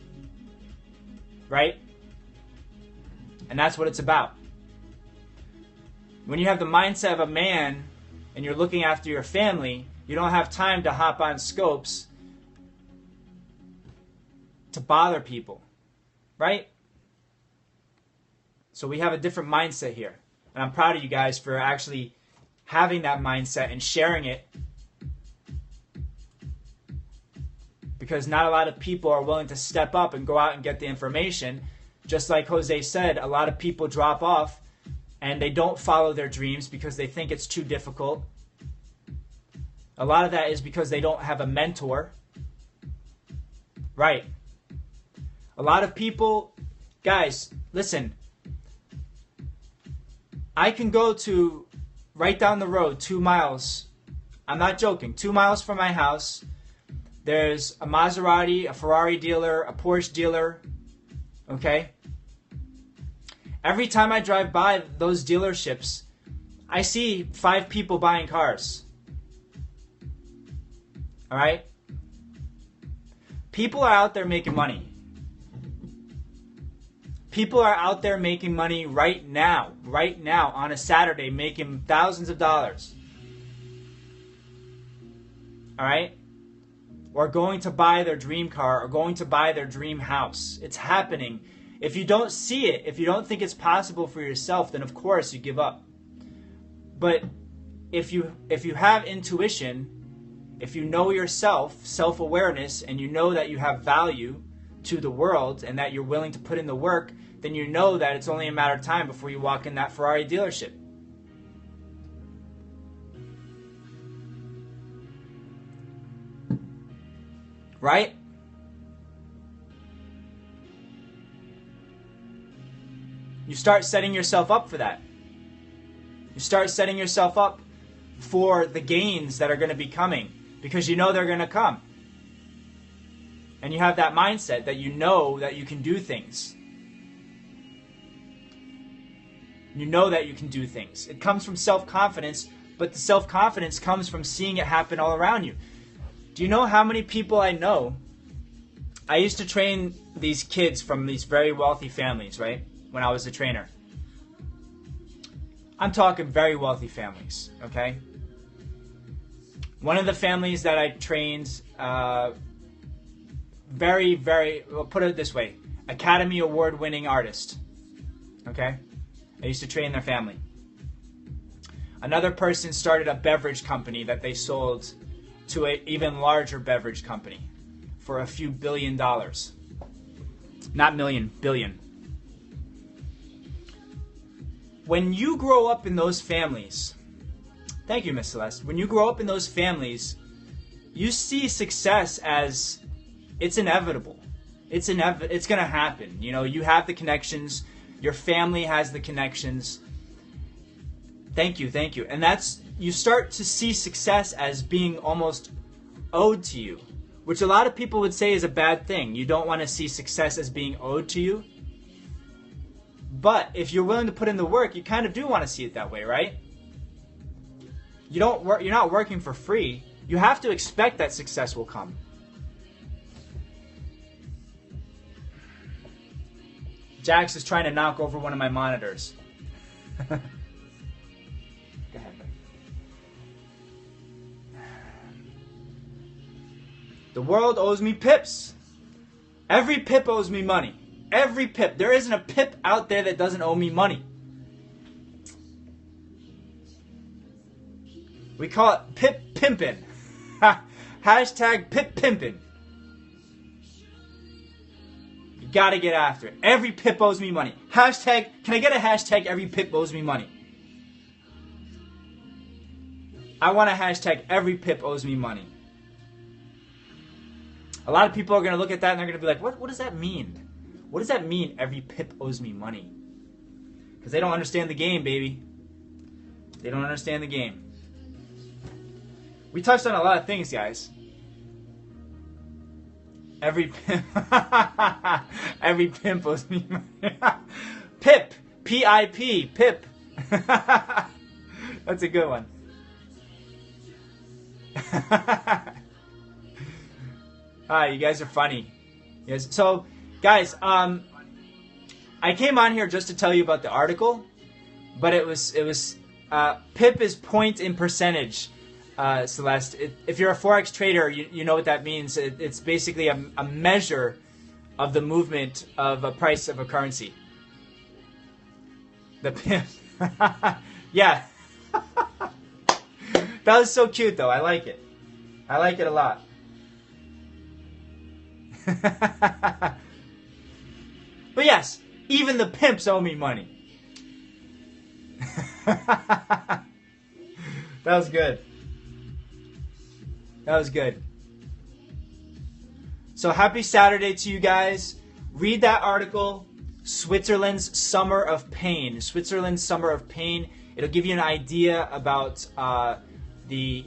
Right? And that's what it's about. When you have the mindset of a man and you're looking after your family, you don't have time to hop on scopes to bother people. Right? So we have a different mindset here. And I'm proud of you guys for actually having that mindset and sharing it because not a lot of people are willing to step up and go out and get the information. Just like Jose said, a lot of people drop off and they don't follow their dreams because they think it's too difficult. A lot of that is because they don't have a mentor. Right. A lot of people, guys, listen. I can go to right down the road, 2 miles. I'm not joking. 2 miles from my house, there's a Maserati, a Ferrari dealer, a Porsche dealer. Okay? Every time I drive by those dealerships, I see 5 people buying cars. All right? People are out there making money. People are out there making money right now on a Saturday, making thousands of dollars. All right? Or going to buy their dream car or going to buy their dream house. It's happening. If you don't see it, if you don't think it's possible for yourself, then of course you give up. But if you have intuition, if you know yourself, self-awareness, and you know that you have value to the world and that you're willing to put in the work, then you know that it's only a matter of time before you walk in that Ferrari dealership. Right? You start setting yourself up for that. You start setting yourself up for the gains that are going to be coming because you know they're going to come. And you have that mindset that you know that you can do things. You know that you can do things. It comes from self-confidence, but the self-confidence comes from seeing it happen all around you. Do you know how many people I know? I used to train these kids from these very wealthy families, right? When I was a trainer. I'm talking very wealthy families, okay? One of the families that I trained, well, put it this way, Academy Award-winning artist, okay? I used to train their family. Another person started a beverage company that they sold to an even larger beverage company for a few $1 billion. Not million, billion. When you grow up in those families, thank you, Miss Celeste. When you grow up in those families, you see success as it's inevitable. It's going to happen. You know, you have the connections. Your family has the connections. Thank you, thank you. And that's, you start to see success as being almost owed to you, which a lot of people would say is a bad thing. You don't want to see success as being owed to you. But if you're willing to put in the work, you kind of do want to see it that way, right? You're not working for free. You have to expect that success will come. Jax is trying to knock over one of my monitors. Go ahead. The world owes me pips. Every pip owes me money. Every pip. There isn't a pip out there that doesn't owe me money. We call it pip pimpin'. Hashtag pip pimpin'. You gotta get after it. Every pip owes me money. Hashtag, can I get a hashtag every pip owes me money? I want a hashtag every pip owes me money. A lot of people are gonna look at that and they're gonna be like, what does that mean? What does that mean, every pip owes me money? Because they don't understand the game, baby. They don't understand the game. We touched on a lot of things, guys. Every pimp, every pimp owes me money. Pip, P-I-P, pip. That's a good one. Hi, you guys are funny. Yes. So, guys, I came on here just to tell you about the article, but it was pip is point in percentage. Celeste, if you're a Forex trader, you know what that means. It's basically a measure of the movement of a price of a currency. The pimp. Yeah. That was so cute, though. I like it. I like it a lot. But yes, even the pimps owe me money. That was good. That was good. So happy Saturday to you guys. Read that article, Switzerland's Summer of Pain. Switzerland's Summer of Pain. It'll give you an idea about the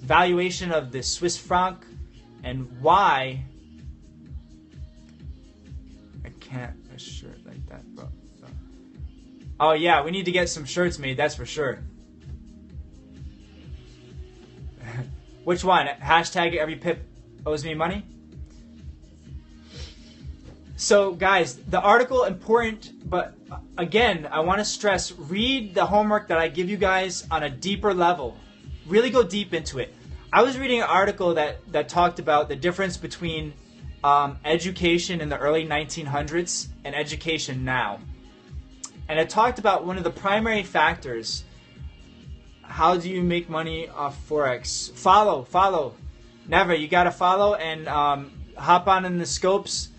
valuation of the Swiss franc and why. I can't a shirt like that, bro. Oh yeah, we need to get some shirts made, that's for sure. Which one? Hashtag every pip owes me money? So guys, the article important, but again, I want to stress, read the homework that I give you guys on a deeper level. Really go deep into it. I was reading an article that talked about the difference between education in the early 1900s and education now. And it talked about one of the primary factors. How do you make money off Forex? Follow. Never. You got to follow and hop on in the scopes.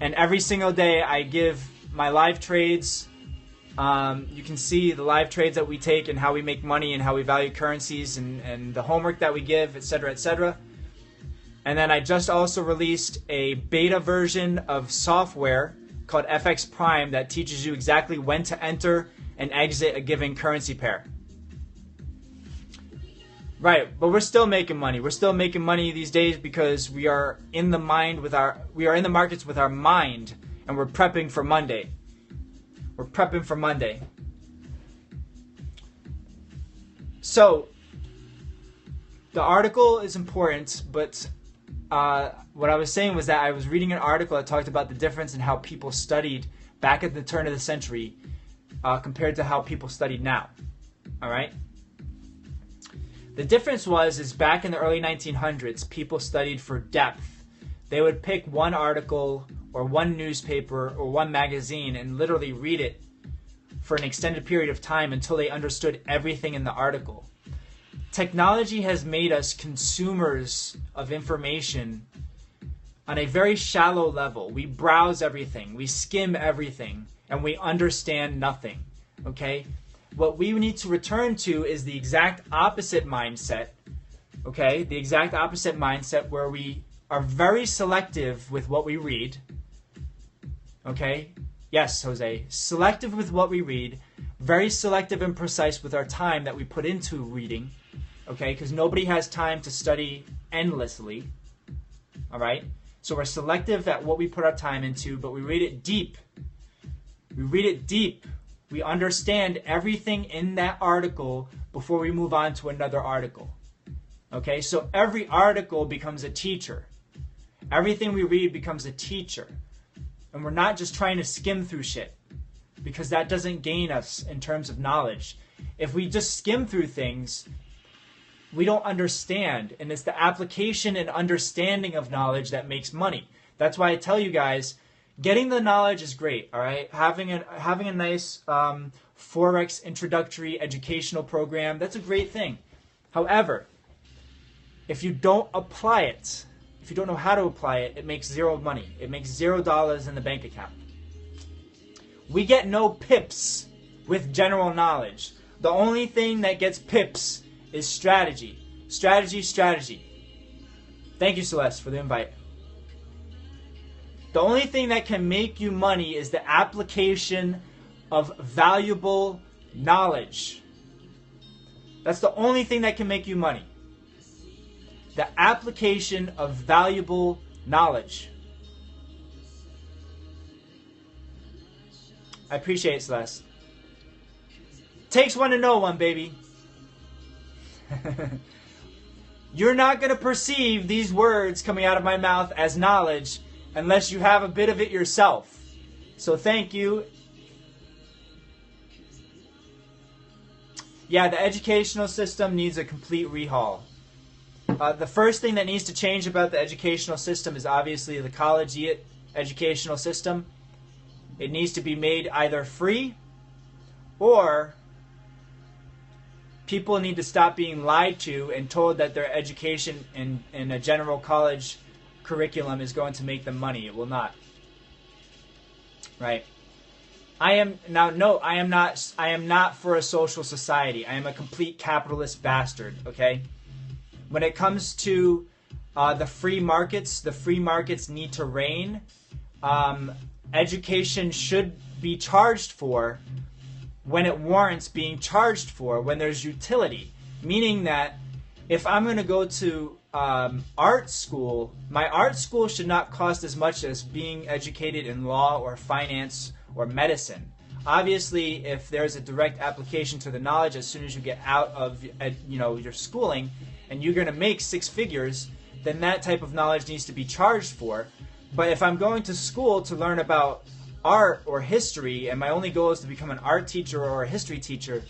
And every single day I give my live trades. You can see the live trades that we take and how we make money and how we value currencies and the homework that we give, etc., etc. And then I just also released a beta version of software called FX Prime that teaches you exactly when to enter and exit a given currency pair. Right, but we're still making money. We're still making money these days because we are in the markets with our mind, and we're prepping for Monday. We're prepping for Monday. So the article is important, but what I was saying was that I was reading an article that talked about the difference in how people studied back at the turn of the century compared to how people studied now. All right. The difference is back in the early 1900s, people studied for depth. They would pick one article or one newspaper or one magazine and literally read it for an extended period of time until they understood everything in the article. Technology has made us consumers of information on a very shallow level. We browse everything, we skim everything, and we understand nothing. Okay? What we need to return to is the exact opposite mindset, okay? The exact opposite mindset where we are very selective with what we read, okay? Yes, Jose, selective with what we read, very selective and precise with our time that we put into reading, okay? Because nobody has time to study endlessly, all right? So we're selective at what we put our time into, but we read it deep. We read it deep. We understand everything in that article before we move on to another article. Okay, so every article becomes a teacher. Everything we read becomes a teacher. And we're not just trying to skim through shit, because that doesn't gain us in terms of knowledge. If we just skim through things, we don't understand. And it's the application and understanding of knowledge that makes money. That's why I tell you guys, getting the knowledge is great, all right? Having a nice Forex introductory educational program, that's a great thing. However, if you don't apply it, if you don't know how to apply it, it makes zero money. It makes $0 in the bank account. We get no pips with general knowledge. The only thing that gets pips is strategy. Strategy. Thank you, Celeste, for the invite. The only thing that can make you money is the application of valuable knowledge. That's the only thing that can make you money. The application of valuable knowledge. I appreciate it, Celeste. Takes one to know one, baby. You're not going to perceive these words coming out of my mouth as knowledge unless you have a bit of it yourself. So thank you. Yeah, the educational system needs a complete rehaul. The first thing that needs to change about the educational system is obviously the college educational system. It needs to be made either free, or people need to stop being lied to and told that their education in a general college curriculum is going to make them money. It will not. Right? I am not for a social society. I am a complete capitalist bastard, okay? When it comes to the free markets need to reign. Education should be charged for when it warrants being charged for, when there's utility. Meaning that if I'm going to go to art school, my art school should not cost as much as being educated in law or finance or medicine. Obviously, if there's a direct application to the knowledge as soon as you get out of your schooling and you're going to make six figures, then that type of knowledge needs to be charged for. But if I'm going to school to learn about art or history, and my only goal is to become an art teacher or a history teacher,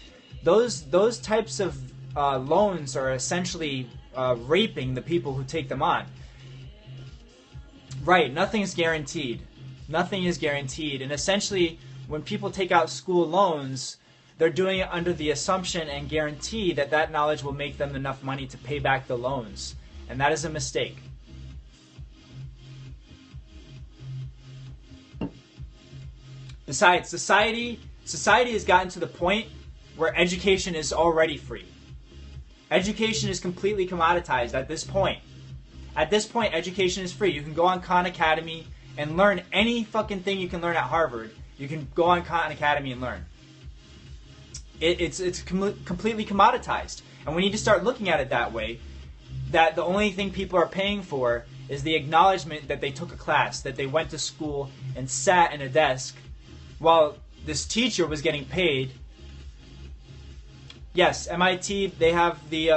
those types of loans are essentially raping the people who take them on. Right, nothing is guaranteed. Nothing is guaranteed. And essentially, when people take out school loans, they're doing it under the assumption and guarantee that that knowledge will make them enough money to pay back the loans. And that is a mistake. Besides, society has gotten to the point where education is already free. Education is completely commoditized at this point. At this point, education is free. You can go on Khan Academy and learn any fucking thing you can learn at Harvard. You can go on Khan Academy and learn. It's completely commoditized. And we need to start looking at it that way, that the only thing people are paying for is the acknowledgement that they took a class, that they went to school and sat in a desk while this teacher was getting paid. Yes, MIT, they have the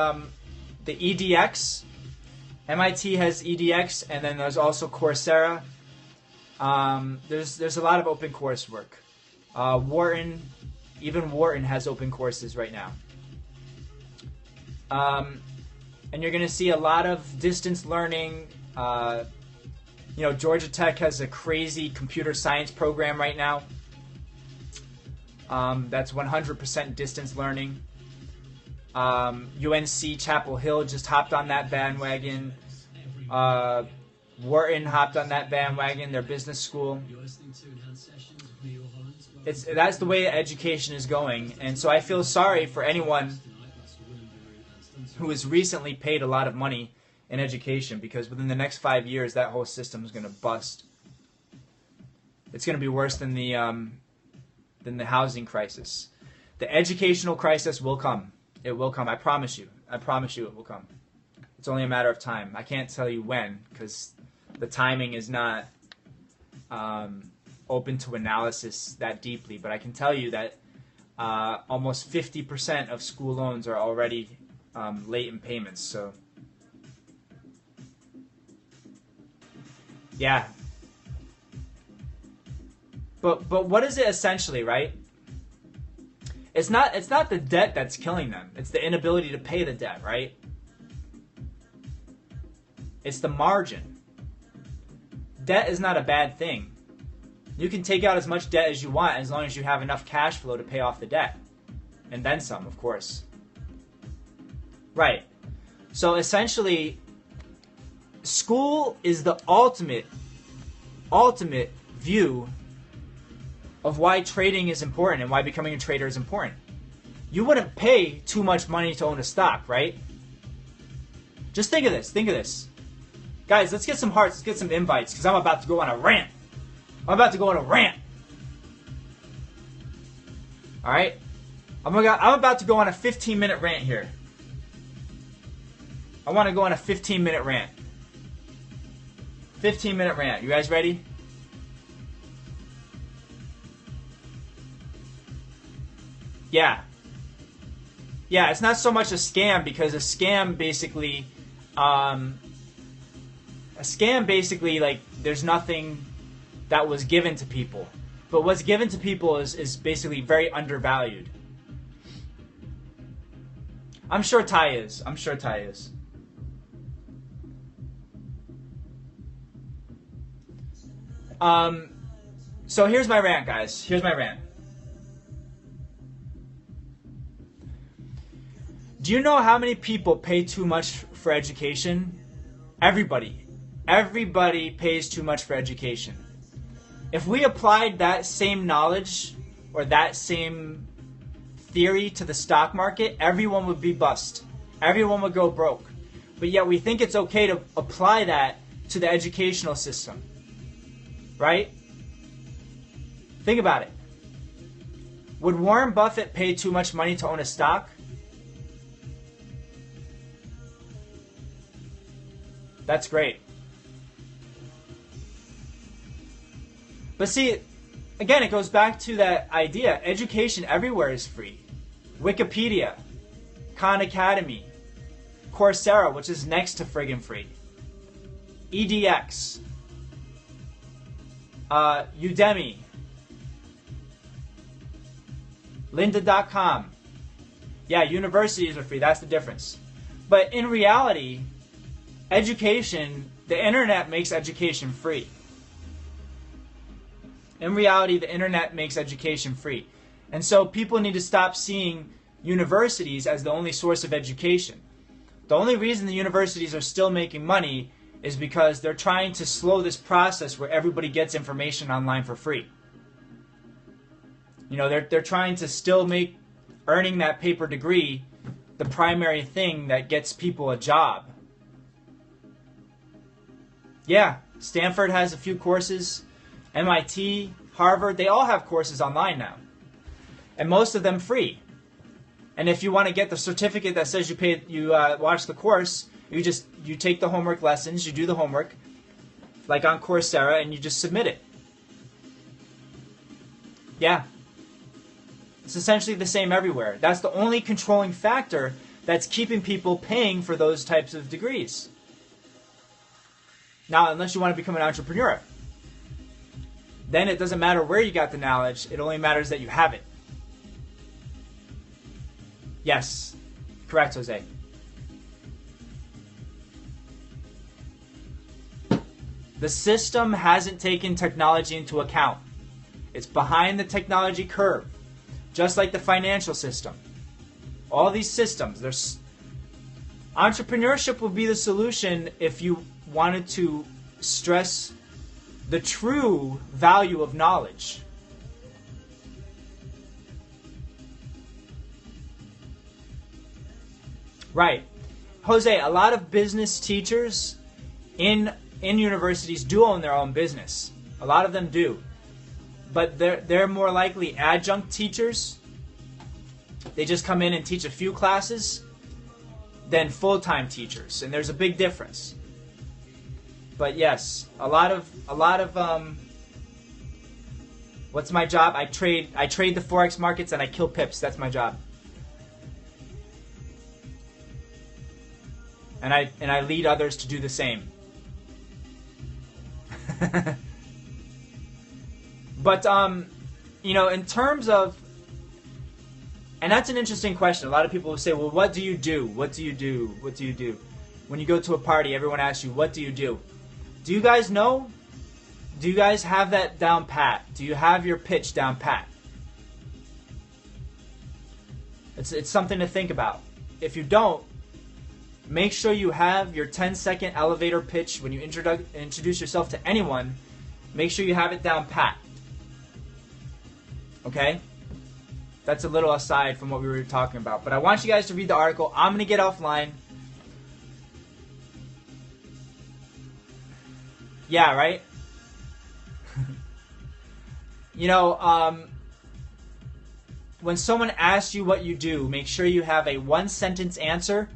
EDX. MIT has EDX, and then there's also Coursera. There's a lot of open coursework. Wharton has open courses right now. And you're going to see a lot of distance learning. Georgia Tech has a crazy computer science program right now. That's 100% distance learning. UNC Chapel Hill just hopped on that bandwagon. Wharton hopped on that bandwagon, their business school. That's the way education is going. And so I feel sorry for anyone who has recently paid a lot of money in education, because within the next 5 years, that whole system is going to bust. It's going to be worse than the housing crisis. The educational crisis will come. It will come. I promise you. I promise you it will come. It's only a matter of time. I can't tell you when, because the timing is not open to analysis that deeply. But I can tell you that almost 50% of school loans are already late in payments. So, yeah. But what is it essentially, right? It's not the debt that's killing them. It's the inability to pay the debt, right? It's the margin. Debt is not a bad thing. You can take out as much debt as you want as long as you have enough cash flow to pay off the debt. And then some, of course. Right. So essentially, school is the ultimate view of why trading is important and why becoming a trader is important. You wouldn't pay too much money to own a stock, right? Just think of this. Think of this. Guys, let's get some hearts. Let's get some invites, because I'm about to go on a rant. I'm about to go on a rant. All right? I'm about to go on a 15-minute rant here. I want to go on a 15-minute rant. 15-minute rant. You guys ready? Yeah. Yeah, it's not so much a scam, because a scam basically, like, there's nothing that was given to people. But what's given to people is basically very undervalued. I'm sure Ty is. I'm sure Ty is. So here's my rant, guys. Here's my rant. Do you know how many people pay too much for education? Everybody. everybody pays too much for education. If we applied that same knowledge or that same theory to the stock market, everyone would be bust. Everyone would go broke. But yet we think it's okay to apply that to the educational system. Right? Think about it. Would Warren Buffett pay too much money to own a stock? That's great. But see, again, it goes back to that idea. Education everywhere is free. Wikipedia, Khan Academy, Coursera, which is next to friggin' free, EDX, Udemy, lynda.com. Yeah, universities are free. That's the difference. But in reality, education, the internet makes education free. In reality, the internet makes education free. And so people need to stop seeing universities as the only source of education. The only reason the universities are still making money is because they're trying to slow this process where everybody gets information online for free. You know, they're trying to still make earning that paper degree the primary thing that gets people a job. Yeah, Stanford has a few courses. MIT, Harvard, they all have courses online now. And most of them free. And if you want to get the certificate that says you watch the course, you take the homework lessons, you do the homework, like on Coursera, and you just submit it. Yeah. It's essentially the same everywhere. That's the only controlling factor that's keeping people paying for those types of degrees. Now, unless you want to become an entrepreneur. Then it doesn't matter where you got the knowledge. It only matters that you have it. Yes. Correct, Jose. The system hasn't taken technology into account. It's behind the technology curve. Just like the financial system. All these systems. Entrepreneurship will be the solution if you wanted to stress the true value of knowledge. Right. Jose, a lot of business teachers in universities do own their own business. A lot of them do. But they're more likely adjunct teachers. They just come in and teach a few classes than full-time teachers. And there's a big difference. But yes, a lot of what's my job? I trade the Forex markets and I kill pips. That's my job. And I lead others to do the same. But you know, in terms of, and that's an interesting question. A lot of people will say, well, what do you do? What do you do? What do you do? When you go to a party, everyone asks you, what do you do? Do you guys know? Do you guys have that down pat? Do you have your pitch down pat? It's something to think about. If you don't, make sure you have your 10-second elevator pitch when you introduce yourself to anyone. Make sure you have it down pat. Okay? That's a little aside from what we were talking about. But I want you guys to read the article. I'm going to get offline. Yeah, right? You know, when someone asks you what you do, make sure you have a one-sentence answer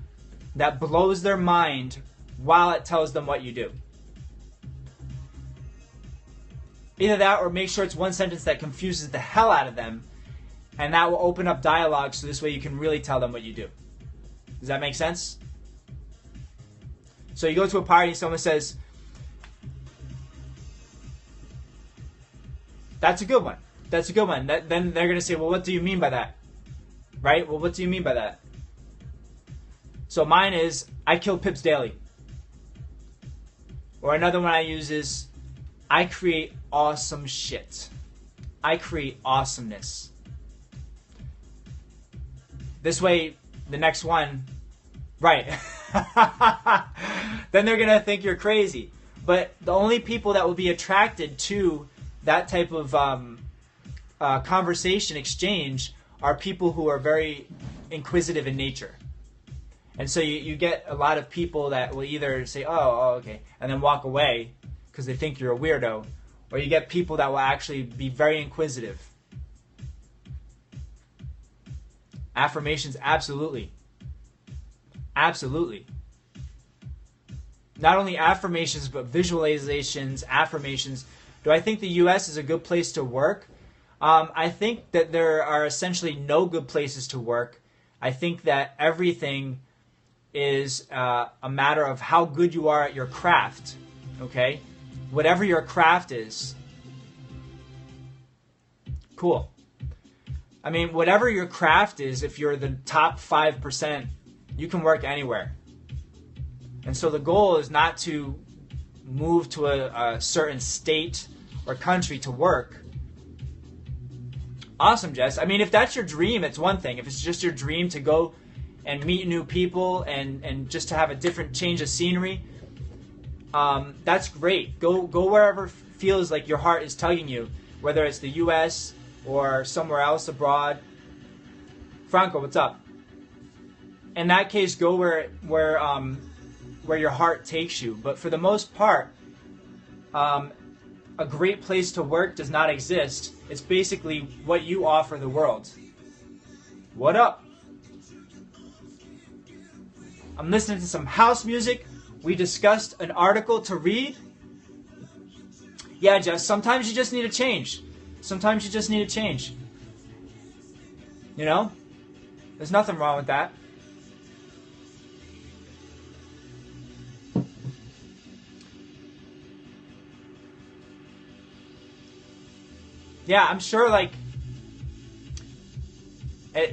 that blows their mind while it tells them what you do. Either that or make sure it's one sentence that confuses the hell out of them, and that will open up dialogue so this way you can really tell them what you do. Does that make sense? So you go to a party, someone says, that's a good one. That's a good one. Then they're going to say, well, what do you mean by that? Right? Well, what do you mean by that? So mine is, I kill pips daily. Or another one I use is, I create awesome shit. I create awesomeness. This way, the next one, right. Then they're going to think you're crazy. But the only people that will be attracted to that type of conversation exchange are people who are very inquisitive in nature. And so you get a lot of people that will either say, oh, okay, and then walk away because they think you're a weirdo, or you get people that will actually be very inquisitive. Affirmations, absolutely. Absolutely. Not only affirmations, but visualizations, affirmations. Do I think the U.S. is a good place to work? I think that there are essentially no good places to work. I think that everything is a matter of how good you are at your craft. Okay? Whatever your craft is. Cool. I mean, whatever your craft is, if you're the top 5%, you can work anywhere. And so the goal is not to move to a certain state or country to work. Awesome, Jess. I mean, if that's your dream, it's one thing. If it's just your dream to go and meet new people and just to have a different change of scenery, that's great. Go wherever feels like your heart is tugging you, whether it's the U.S. or somewhere else abroad. Franco, what's up? In that case, go where your heart takes you. But for the most part, a great place to work does not exist. It's basically what you offer the world. What up? I'm listening to some house music. We discussed an article to read. Yeah, Jess, sometimes you just need a change. Sometimes you just need a change. You know? There's nothing wrong with that. Yeah, I'm sure, like,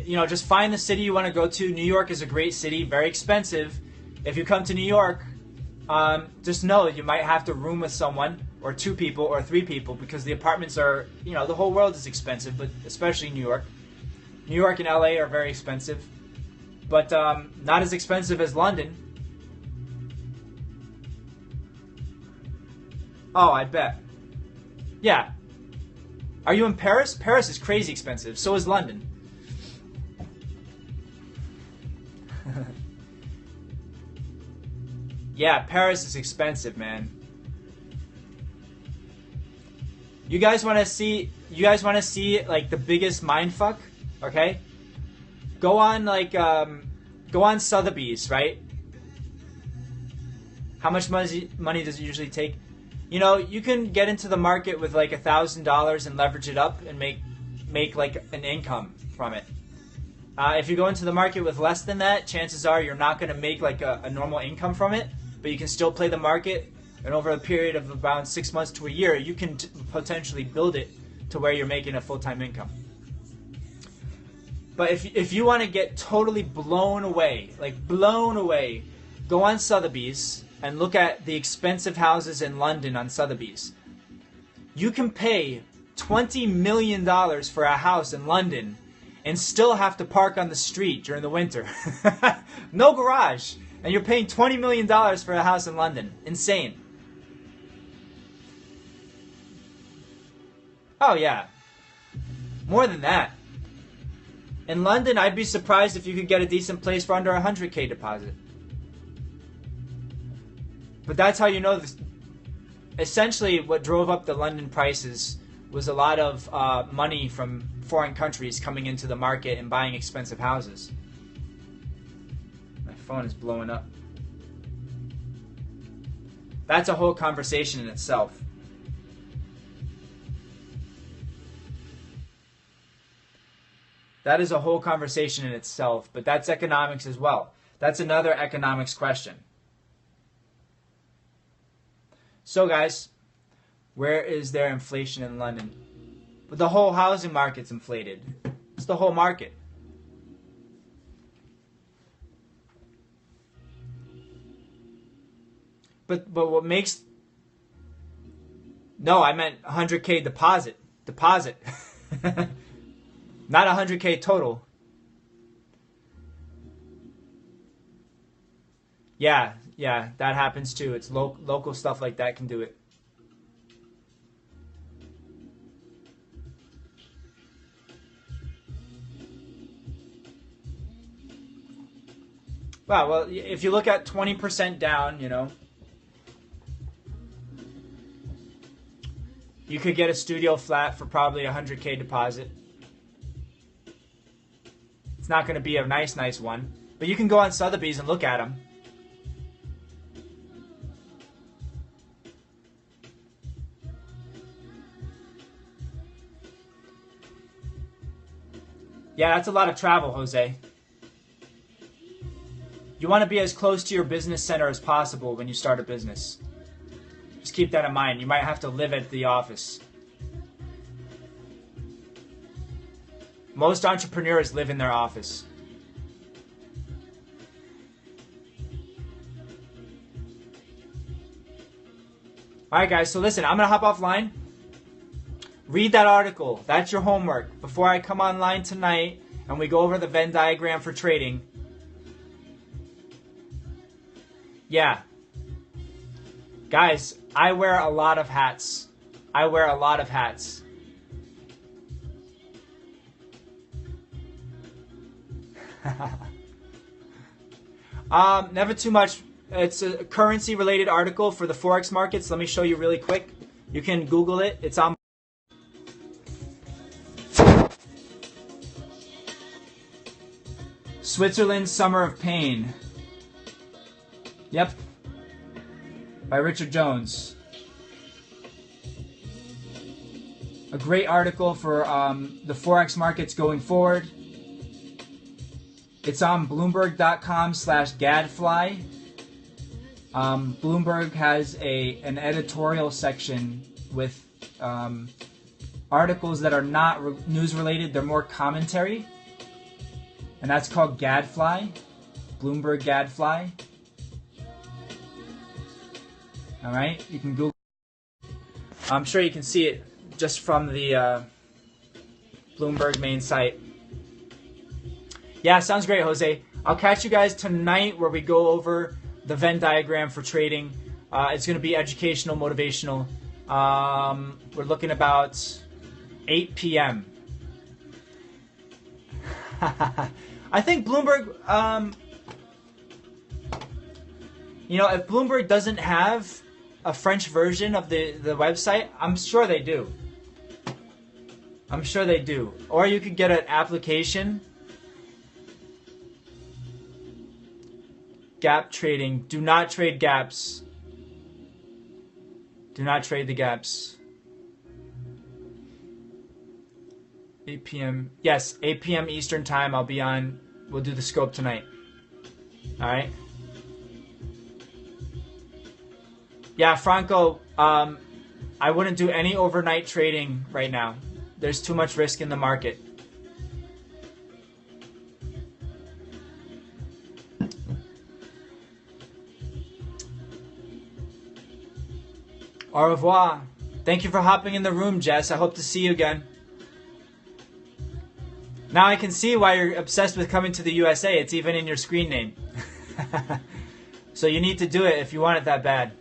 you know, just find the city you want to go to. New York is a great city, very expensive. If you come to New York, just know you might have to room with someone, or 2 people, or 3 people, because the apartments are, you know, the whole world is expensive, but especially New York. New York and LA are very expensive, but not as expensive as London. Oh, I bet. Yeah. Are you in Paris? Paris is crazy expensive. So is London. Yeah, Paris is expensive, man. You guys want to see like the biggest mindfuck? Okay? Go on Sotheby's, right? How much money does it usually take? You know, you can get into the market with like $1,000 and leverage it up and make like an income from it. If you go into the market with less than that, chances are you're not going to make like a normal income from it, but you can still play the market, and over a period of around 6 months to a year, you can potentially build it to where you're making a full-time income. But if you want to get totally blown away, go on Sotheby's and look at the expensive houses in London on Sotheby's. You can pay $20 million for a house in London and still have to park on the street during the winter. No garage. And you're paying $20 million for a house in London. Insane. Oh, yeah. More than that. In London, I'd be surprised if you could get a decent place for under $100K deposit. But that's how you know this. Essentially, what drove up the London prices was a lot of money from foreign countries coming into the market and buying expensive houses. My phone is blowing up. That's a whole conversation in itself. That is a whole conversation in itself, but that's economics as well. That's another economics question. So guys, where is there inflation in London? But the whole housing market's inflated. It's the whole market. But what makes... No, I meant 100K deposit. Deposit. Not 100K total. Yeah, Yeah, that happens too. It's local stuff like that can do it. Wow, well, if you look at 20% down, you know, you could get a studio flat for probably a 100K deposit. It's not going to be a nice one, but you can go on Sotheby's and look at them. Yeah, that's a lot of travel, Jose. You want to be as close to your business center as possible when you start a business. Just keep that in mind. You might have to live at the office. Most entrepreneurs live in their office. All right, guys. So listen, I'm going to hop offline. Read that article. That's your homework. Before I come online tonight and we go over the Venn diagram for trading. Yeah. Guys, I wear a lot of hats. I wear a lot of hats. Never too much. It's a currency related article for the Forex markets. Let me show you really quick. You can Google it. It's on Switzerland's Summer of Pain. Yep. By Richard Jones. A great article for the Forex markets going forward. It's on Bloomberg.com/gadfly. Bloomberg has an editorial section with articles that are not news related. They're more commentary. And that's called Gadfly. Bloomberg Gadfly. All right, you can Google. I'm sure you can see it just from the Bloomberg main site. Yeah, sounds great, Jose. I'll catch you guys tonight where we go over the Venn diagram for trading. It's going to be educational, motivational. We're looking about 8 p.m. I think Bloomberg, you know, if Bloomberg doesn't have a French version of the website, I'm sure they do. I'm sure they do. Or you could get an application. Gap trading. Do not trade gaps. Do not trade the gaps. 8 p.m. Yes, 8 p.m. Eastern time. I'll be on. We'll do the scope tonight. All right. Yeah, Franco, I wouldn't do any overnight trading right now. There's too much risk in the market. Au revoir. Thank you for hopping in the room, Jess. I hope to see you again. Now I can see why you're obsessed with coming to the USA. It's even in your screen name. So you need to do it if you want it that bad.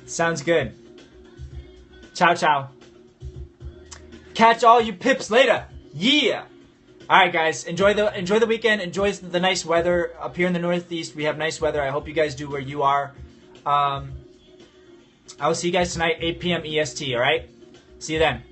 Sounds good. Ciao, ciao. Catch all you pips later. Yeah. All right, guys. Enjoy the weekend. Enjoy the nice weather up here in the Northeast. We have nice weather. I hope you guys do where you are. I will see you guys tonight, 8 p.m. EST. All right. See you then.